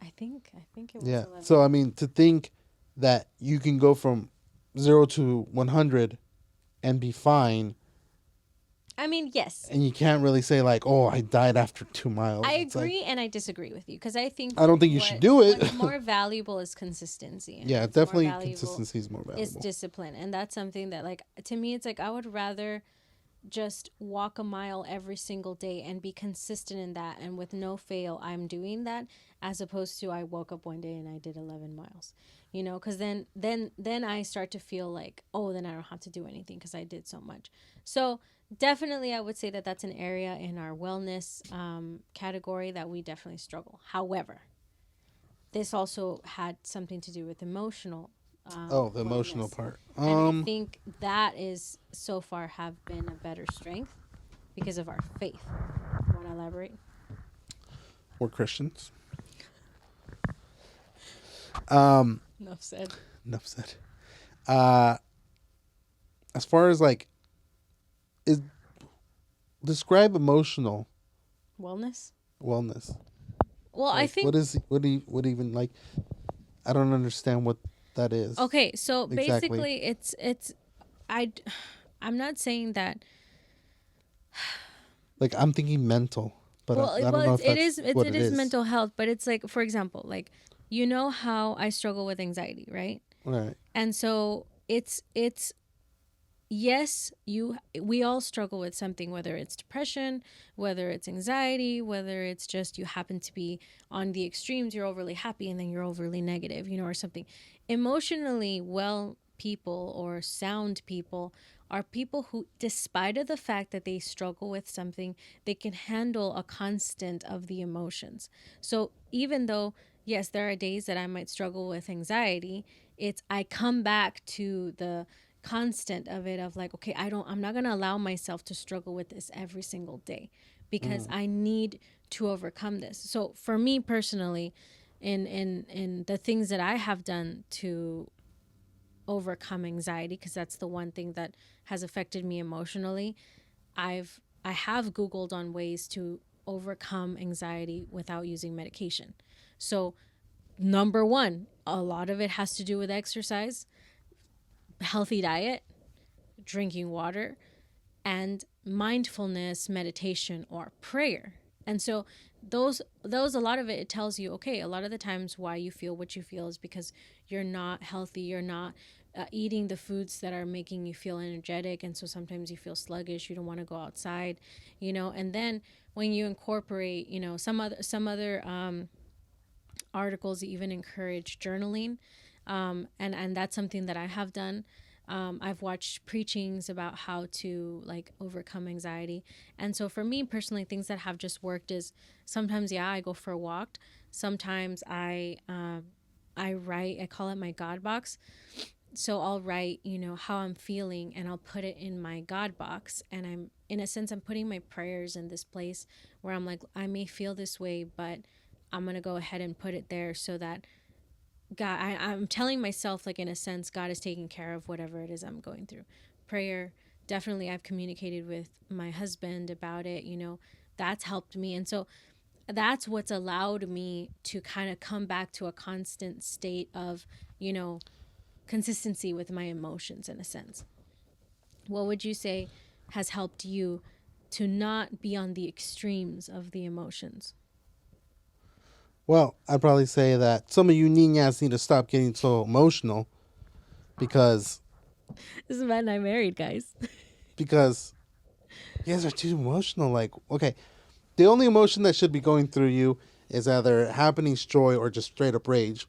I think it was Yeah. 11. So, I mean, to think that you can go from 0 to 100 and be fine, I mean, yes. and you can't really say, like, oh, I died after 2 miles. I It's like, agree and I disagree with you because I think I don't think you should do it. What's more valuable is consistency. And yeah, what's more definitely valuable consistency is more is valuable. discipline. And that's something that, like, to me, it's like I would rather just walk a mile every single day and be consistent in that, and with no fail I'm doing that, as opposed to I woke up one day and I did 11 miles, because then I start to feel like, oh, then I don't have to do anything because I did so much. So definitely I would say that that's an area in our wellness category that we definitely struggle. However, this also had something to do with emotional The emotional wellness. part. And I think that is so far have been a better strength because of our faith. Want to elaborate? We're Christians. Enough said. Enough said. As far as like, describe emotional Wellness? wellness. Well, Like, I think what even like, I don't understand what that is. okay, so Exactly. basically I'm not saying that. Like I'm thinking mental, but I don't know if that's what it is mental health, but it's like, for example, like, how I struggle with anxiety, right? Right. And so it's yes, we all struggle with something, whether it's depression, whether it's anxiety, whether it's just you happen to be on the extremes, you're overly happy and then you're overly negative, or something. Emotionally well people or sound people are people who, despite of the fact that they struggle with something, they can handle a constant of the emotions. So even though, yes, there are days that I might struggle with anxiety, I come back to the constant of it, of like, okay, I'm not going to allow myself to struggle with this every single day, because I need to overcome this. So for me personally, in the things that I have done to overcome anxiety, because that's the one thing that has affected me emotionally, I have Googled on ways to overcome anxiety without using medication. So number one, a lot of it has to do with exercise, healthy diet, drinking water, and mindfulness, meditation, or prayer. And so those a lot of it tells you, okay, a lot of the times why you feel what you feel is because you're not healthy, you're not eating the foods that are making you feel energetic, and so sometimes you feel sluggish, you don't want to go outside, and then when you incorporate, some other articles even encourage journaling, and that's something that I have done. I've watched preachings about how to like overcome anxiety. And so for me personally, things that have just worked is sometimes, yeah, I go for a walk. Sometimes I write, I call it my God box. So I'll write, how I'm feeling, and I'll put it in my God box. And in a sense, I'm putting my prayers in this place where I'm like, I may feel this way, but I'm going to go ahead and put it there so that God, I'm telling myself, like, in a sense, God is taking care of whatever it is I'm going through. Prayer, definitely, I've communicated with my husband about it, that's helped me. And so that's what's allowed me to kind of come back to a constant state of, consistency with my emotions, in a sense. What would you say has helped you to not be on the extremes of the emotions? Well, I'd probably say that some of you niñas need to stop getting so emotional because This is man I married, guys. because you guys are too emotional. Like, okay, the only emotion that should be going through you is either happiness, joy, or just straight up rage.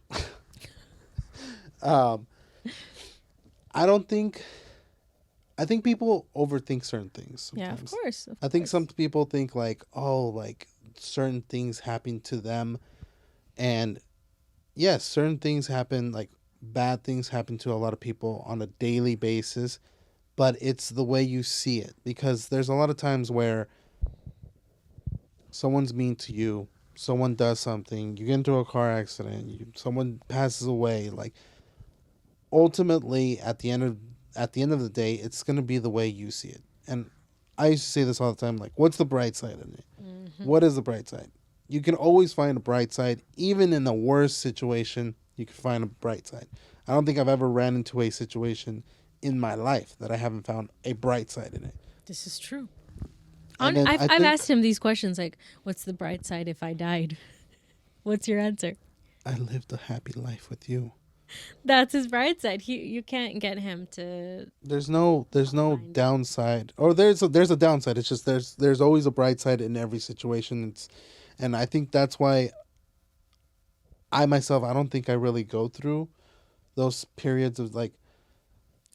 um, I don't think. I think people overthink certain things Yeah, of sometimes. course. Of I think course. some people think like, oh, like certain things happen to them, and yes, certain things happen. Like bad things happen to a lot of people on a daily basis, but it's the way you see it, because there's a lot of times where someone's mean to you, someone does something, you get into a car accident, someone passes away. Like ultimately, at the end of the day, it's gonna be the way you see it. And I used to say this all the time, like, what's the bright side in it? Mm-hmm. What is the bright side? You can always find a bright side, even in the worst situation. You can find a bright side. I don't think I've ever ran into a situation in my life that I haven't found a bright side in it. This is true. And then I've asked him these questions like, what's the bright side if I died? What's your answer? I lived a happy life with you. That's his bright side. You can't get him to. There's no downside, or there's a downside. It's just there's always a bright side in every situation. And I think that's why I myself, I don't think I really go through those periods of like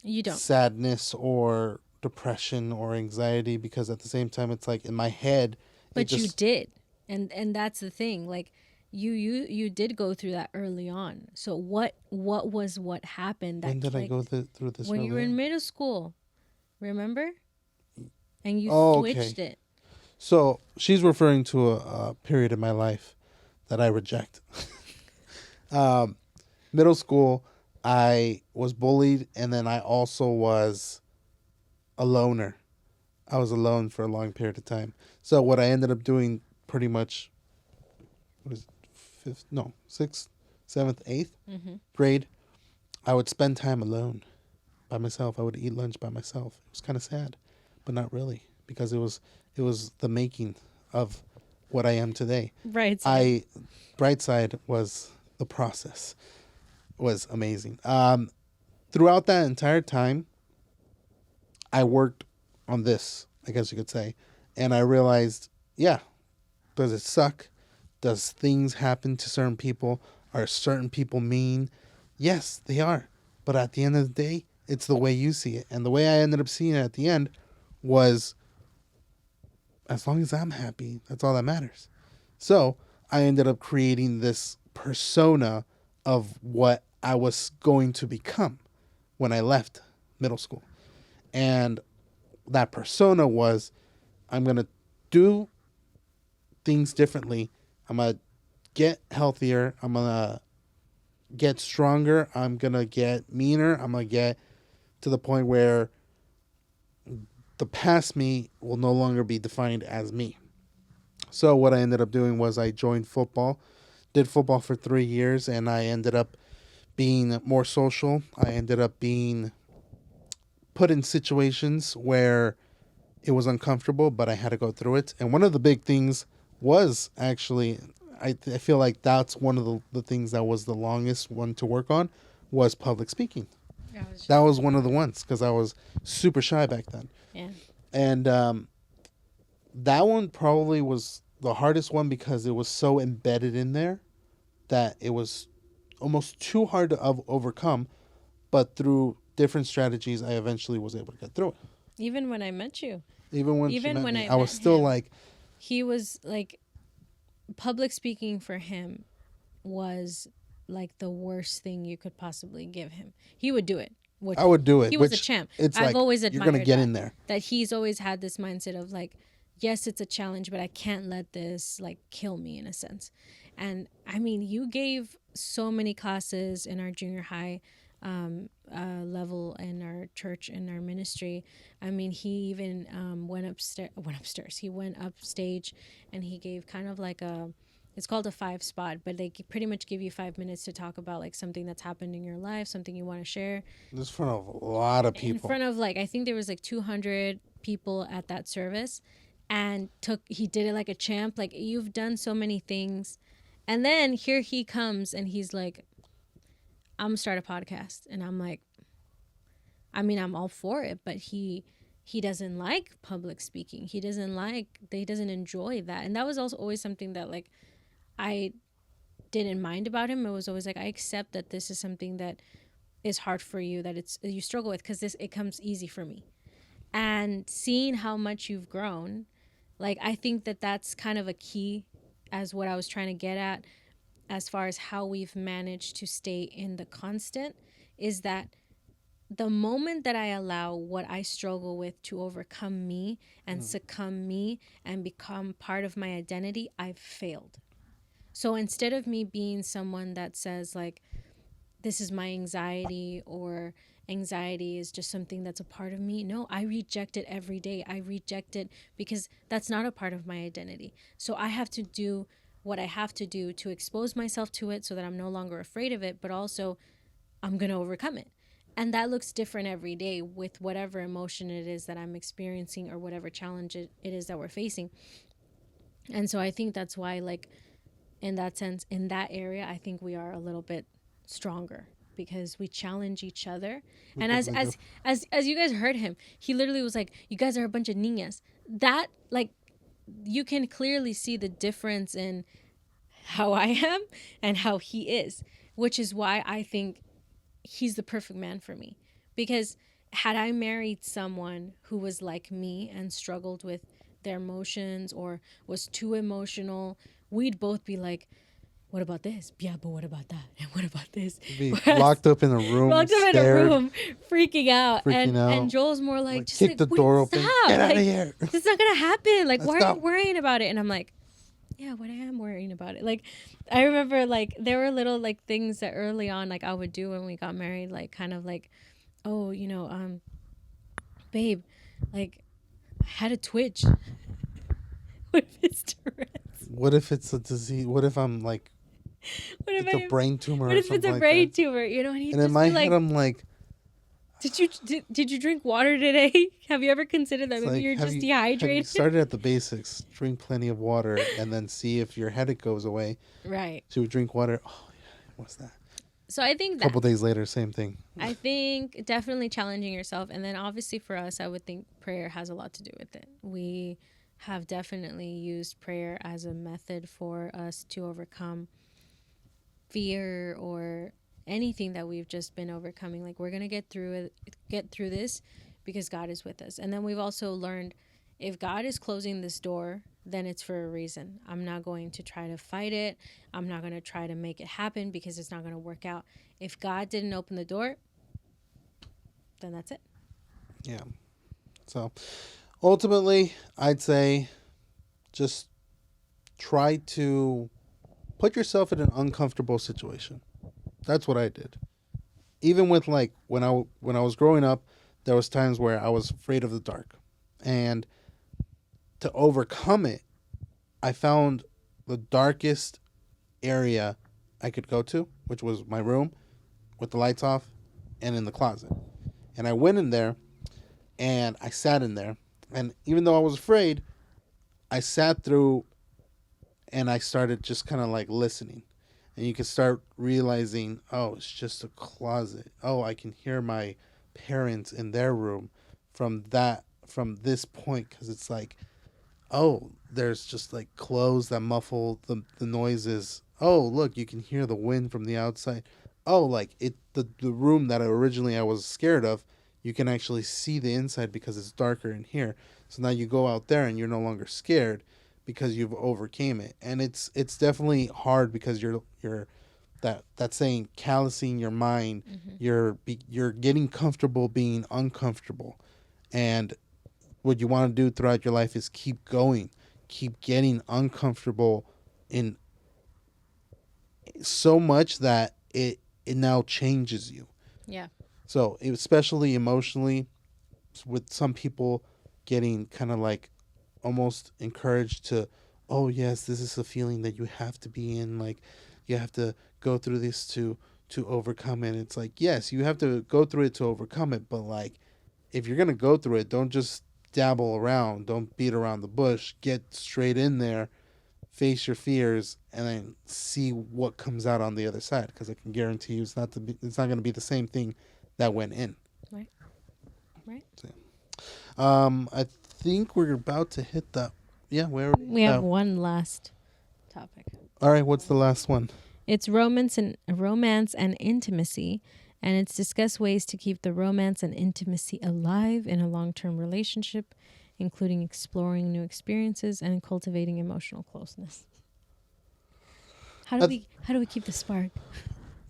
You don't. sadness or depression or anxiety, because at the same time it's like in my head But you did, and that's the thing. Like you did go through that early on. So what happened that when did I clicked? go through this When you were earlier? in middle school, remember? And you Oh, switched okay. it. So she's referring to a period in my life that I reject. Middle school, I was bullied, and then I also was a loner. I was alone for a long period of time. So what I ended up doing pretty much was fifth, no, sixth, seventh, eighth Mm-hmm. grade. I would spend time alone by myself. I would eat lunch by myself. It was kind of sad, but not really, because it was the making of what I am today. Right side. Bright side was the process was amazing. Throughout that entire time, I worked on this, I guess you could say, and I realized, yeah, does it suck? Does things happen to certain people? Are certain people mean? Yes, they are. But at the end of the day, It's the way you see it. And the way I ended up seeing it at the end was, as long as I'm happy, that's all that matters. So I ended up creating this persona of what I was going to become when I left middle school. And that persona was, I'm going to do things differently. I'm going to get healthier. I'm going to get stronger. I'm going to get meaner. I'm going to get to the point where the past me will no longer be defined as me. So what I ended up doing was I joined football, did football for 3 years, and I ended up being more social. I ended up being put in situations where it was uncomfortable, but I had to go through it. And one of the big things was actually, I feel like that's one of the things that was the longest one to work on, was public speaking. That was one of the ones, because I was super shy back then. Yeah. And that one probably was the hardest one because it was so embedded in there that it was almost too hard to overcome. But through different strategies, I eventually was able to get through it. Even when I met you. Even when Even when I was still like, he was like, public speaking for him was like the worst thing you could possibly give him. He would do it. I would do it. He was a champ. It's I've like, always you're admired gonna get in there. that he's always had this mindset of like, yes, it's a challenge, but I can't let this like kill me in a sense. And I mean, you gave so many classes in our junior high level in our church, in our ministry. I mean, he even went upstairs. He went upstage and he gave kind of like it's called a 5 spot, but they pretty much give you 5 minutes to talk about like something that's happened in your life, something you want to share. In front of a lot of people. In front of like, I think there was like 200 people at that service, and he did it like a champ. Like, you've done so many things. And then here he comes and he's like, I'm gonna start a podcast. And I'm like, I mean, I'm all for it, but he doesn't like public speaking. He doesn't enjoy that. And that was also always something that like I didn't mind about him. It was always like, I accept that this is something that is hard for you, that you struggle with, because it comes easy for me. And seeing how much you've grown, like, I think that that's kind of a key as what I was trying to get at, as far as how we've managed to stay in the constant, is that the moment that I allow what I struggle with to overcome me and succumb me and become part of my identity, I've failed. So instead of me being someone that says like, this is my anxiety, or anxiety is just something that's a part of me, no, I reject it every day. I reject it because that's not a part of my identity. So I have to do what I have to do to expose myself to it so that I'm no longer afraid of it, but also I'm going to overcome it. And that looks different every day with whatever emotion it is that I'm experiencing, or whatever challenge it is that we're facing. And so I think that's why, like, in that sense, in that area, I think we are a little bit stronger because we challenge each other. And as you guys heard him, he literally was like, you guys are a bunch of niñas. That, like, you can clearly see the difference in how I am and how he is, which is why I think he's the perfect man for me. Because had I married someone who was like me and struggled with their emotions or was too emotional, we'd both be like, what about this? Yeah, but what about that? And what about this? Be locked up in a room, freaking out. And Joel's more like just kick like, the door open, stop. get out like, of here. This is not gonna happen. Like, why are stop. you worrying about it? And I'm like, yeah, what I am worrying about it. Like, I remember like there were little like things that early on like I would do when we got married, like kind of like, oh, babe, like I had a twitch. What if it's Tourette's? What if it's a disease? What if I'm like, it's a brain tumor? What if it's a brain tumor? You know, and in my head, I'm like, did you drink water today? Have you ever considered that maybe you're just dehydrated? Have you started at the basics? Drink plenty of water, and then see if your headache goes away. Right. So drink water. Oh yeah, what's that? So I think a couple days later, same thing. I think definitely challenging yourself, and then obviously for us, I would think prayer has a lot to do with it. We have definitely used prayer as a method for us to overcome fear or anything that we've just been overcoming. Like, we're going to get through this because God is with us. And then we've also learned, if God is closing this door, then it's for a reason. I'm not going to try to fight it. I'm not going to try to make it happen because it's not going to work out. If God didn't open the door, then that's it. Yeah. So ultimately, I'd say just try to put yourself in an uncomfortable situation. That's what I did. Even with like when I was growing up, there was times where I was afraid of the dark. And to overcome it, I found the darkest area I could go to, which was my room with the lights off and in the closet. And I went in there and I sat in there. And even though I was afraid, I sat through and I started just kind of like listening. And you can start realizing, oh, it's just a closet. Oh, I can hear my parents in their room from this point, because it's like, oh, there's just like clothes that muffle the noises. Oh, look, you can hear the wind from the outside. Oh, like the room that originally I was scared of, you can actually see the inside because it's darker in here. So now you go out there and you're no longer scared because you've overcame it. And it's definitely hard because you're that saying, callousing your mind. You're getting comfortable being uncomfortable. And what you want to do throughout your life is keep going, keep getting uncomfortable in so much that it now changes you. Yeah. So especially emotionally, with some people getting kind of like almost encouraged to, oh yes, this is a feeling that you have to be in, like you have to go through this to overcome it. It's like, yes, you have to go through it to overcome it, but like if you're gonna go through it, don't just dabble around, don't beat around the bush, get straight in there, face your fears, and then see what comes out on the other side, because I can guarantee you it's not going to be the same thing that went in. Right. Right. So, I think we're about to hit that. Yeah, We have one last topic. All right, what's the last one? It's romance and intimacy, and it's discuss ways to keep the romance and intimacy alive in a long-term relationship, including exploring new experiences and cultivating emotional closeness. How do we keep the spark?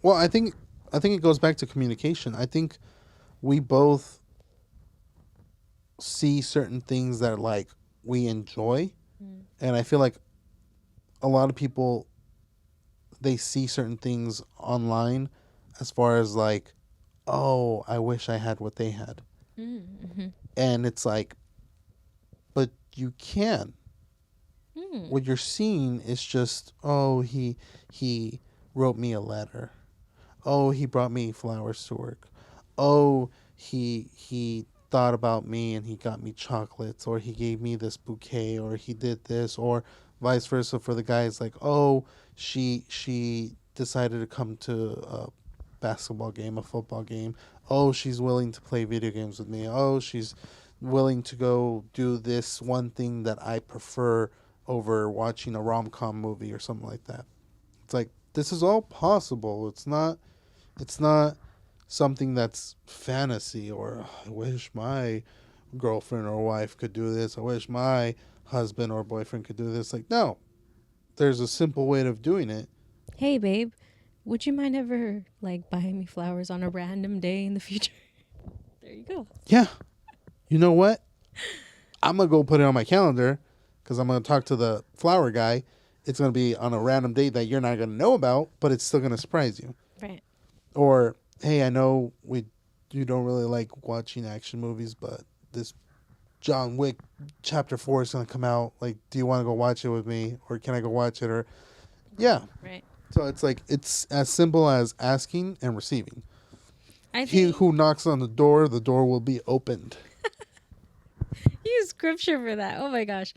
Well, I think it goes back to communication. I think we both see certain things that like we enjoy, and I feel like a lot of people, they see certain things online as far as like, oh, I wish I had what they had. Mm-hmm. And it's like, but you can. What you're seeing is just, oh, he wrote me a letter. Oh, he brought me flowers to work. Oh, he thought about me and he got me chocolates, or he gave me this bouquet, or he did this, or vice versa for the guys. Like, oh, she decided to come to a basketball game, a football game. Oh, she's willing to play video games with me. Oh, she's willing to go do this one thing that I prefer over watching a rom-com movie or something like that. It's like, this is all possible. It's not something that's fantasy, or I wish my girlfriend or wife could do this. I wish my husband or boyfriend could do this. Like, no. There's a simple way of doing it. Hey, babe, would you mind ever like buying me flowers on a random day in the future? There you go. Yeah. You know what? I'm going to go put it on my calendar because I'm going to talk to the flower guy. It's going to be on a random date that you're not going to know about, but it's still going to surprise you. Right. Or, hey, I know you don't really like watching action movies, but this John Wick Chapter 4 is going to come out. Like, do you want to go watch it with me? Or can I go watch it? Or, yeah. Right. So it's like, it's as simple as asking and receiving. He who knocks on the door will be opened. Use scripture for that. Oh my gosh.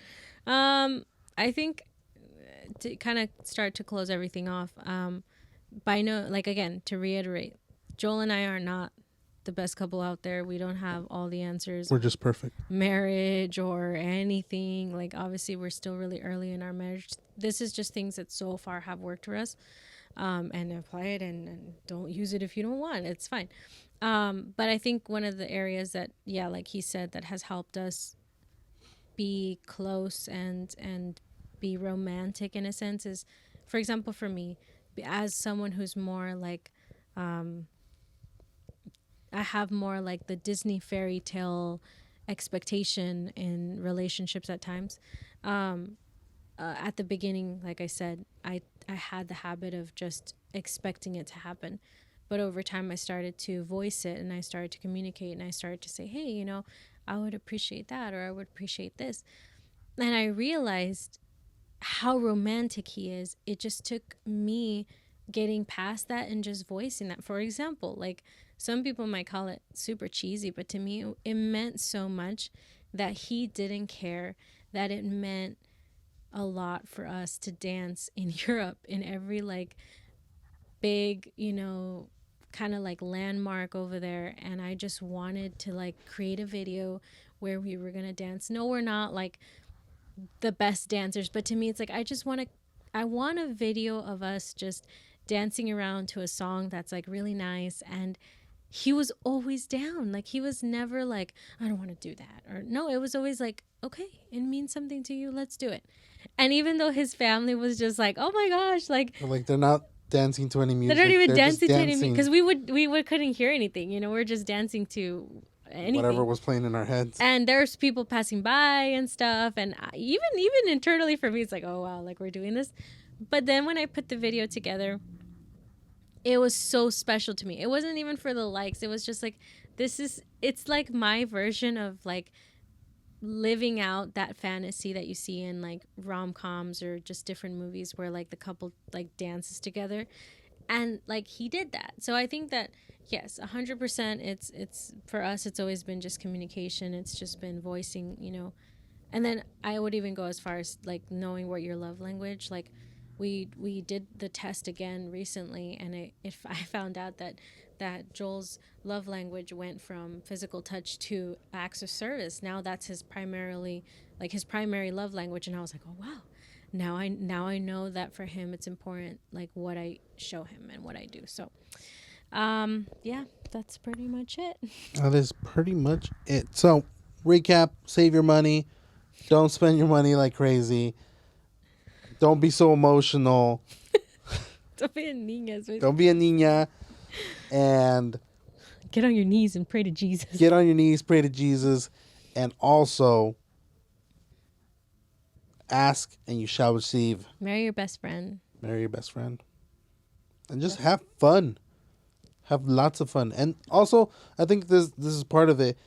I think to kind of start to close everything off, to reiterate, Joel and I are not the best couple out there. We don't have all the answers. We're just perfect. Marriage or anything. Like, obviously we're still really early in our marriage. This is just things that so far have worked for us. and apply it, and don't use it if you don't want. It's fine. But I think one of the areas that, yeah, like he said, that has helped us be close and be romantic in a sense is, for example, for me, as someone who's more like, I have more like the Disney fairy tale expectation in relationships at times. At the beginning, like I said, I had the habit of just expecting it to happen. But over time, I started to voice it, and I started to communicate, and I started to say, hey, I would appreciate that, or I would appreciate this. And I realized how romantic he is. It just took me getting past that and just voicing that. For example, like some people might call it super cheesy, but to me, it meant so much that he didn't care, that it meant a lot for us to dance in Europe in every like big, kind of like landmark over there. And I just wanted to like create a video where we were going to dance. No, we're not like the best dancers, but to me it's like I want a video of us just dancing around to a song that's like really nice. And he was always down. Like he was never like, I don't want to do that, or no, it was always like, okay, it means something to you, let's do it. And even though his family was just like, oh my gosh, like they're not dancing to any music. they're not even just dancing to any music, because we couldn't hear anything, we're just dancing to anything, whatever was playing in our heads. And there's people passing by and stuff, and even internally for me, it's like, oh wow, like we're doing this. But then when I put the video together, it was so special to me. It wasn't even for the likes. It was just like, it's like my version of like living out that fantasy that you see in like rom-coms or just different movies where like the couple like dances together. And like he did that. So I think that yes, 100%, it's for us, it's always been just communication. It's just been voicing, and then I would even go as far as like knowing what your love language. Like we did the test again recently, and I found out that Joel's love language went from physical touch to acts of service. Now that's his primary love language. And I was like, oh wow, now I know that for him it's important, like what I show him and what I do. So yeah, that's pretty much it. That is pretty much it. So recap: save your money, don't spend your money like crazy, don't be so emotional, Don't be a niña. don't be a niña, and get on your knees and pray to Jesus. Get on your knees, pray to Jesus, and also ask and you shall receive. Marry your best friend. Marry your best friend. And just have fun. Have lots of fun. And also, I think this is part of it.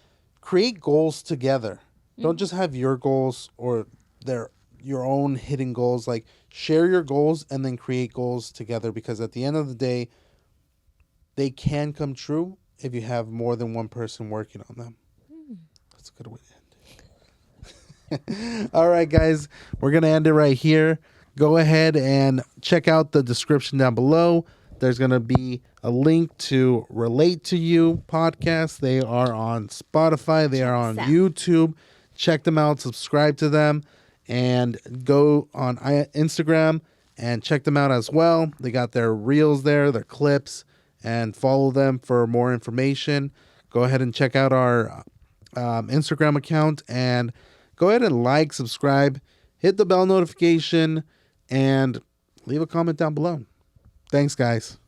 Create goals together. Mm-hmm. Don't just have your goals or your own hidden goals. Like, share your goals and then create goals together, because at the end of the day, they can come true if you have more than one person working on them. That's a good way to end it. All right, guys, we're going to end it right here. Go ahead and check out the description down below. There's going to be a link to Relate to You podcast. They are on Spotify. They are on YouTube. Check them out. Subscribe to them. And go on Instagram and check them out as well. They got their reels there, their clips, and follow them for more information. Go ahead and check out our Instagram account, and go ahead and like, subscribe, hit the bell notification, and leave a comment down below. Thanks, guys.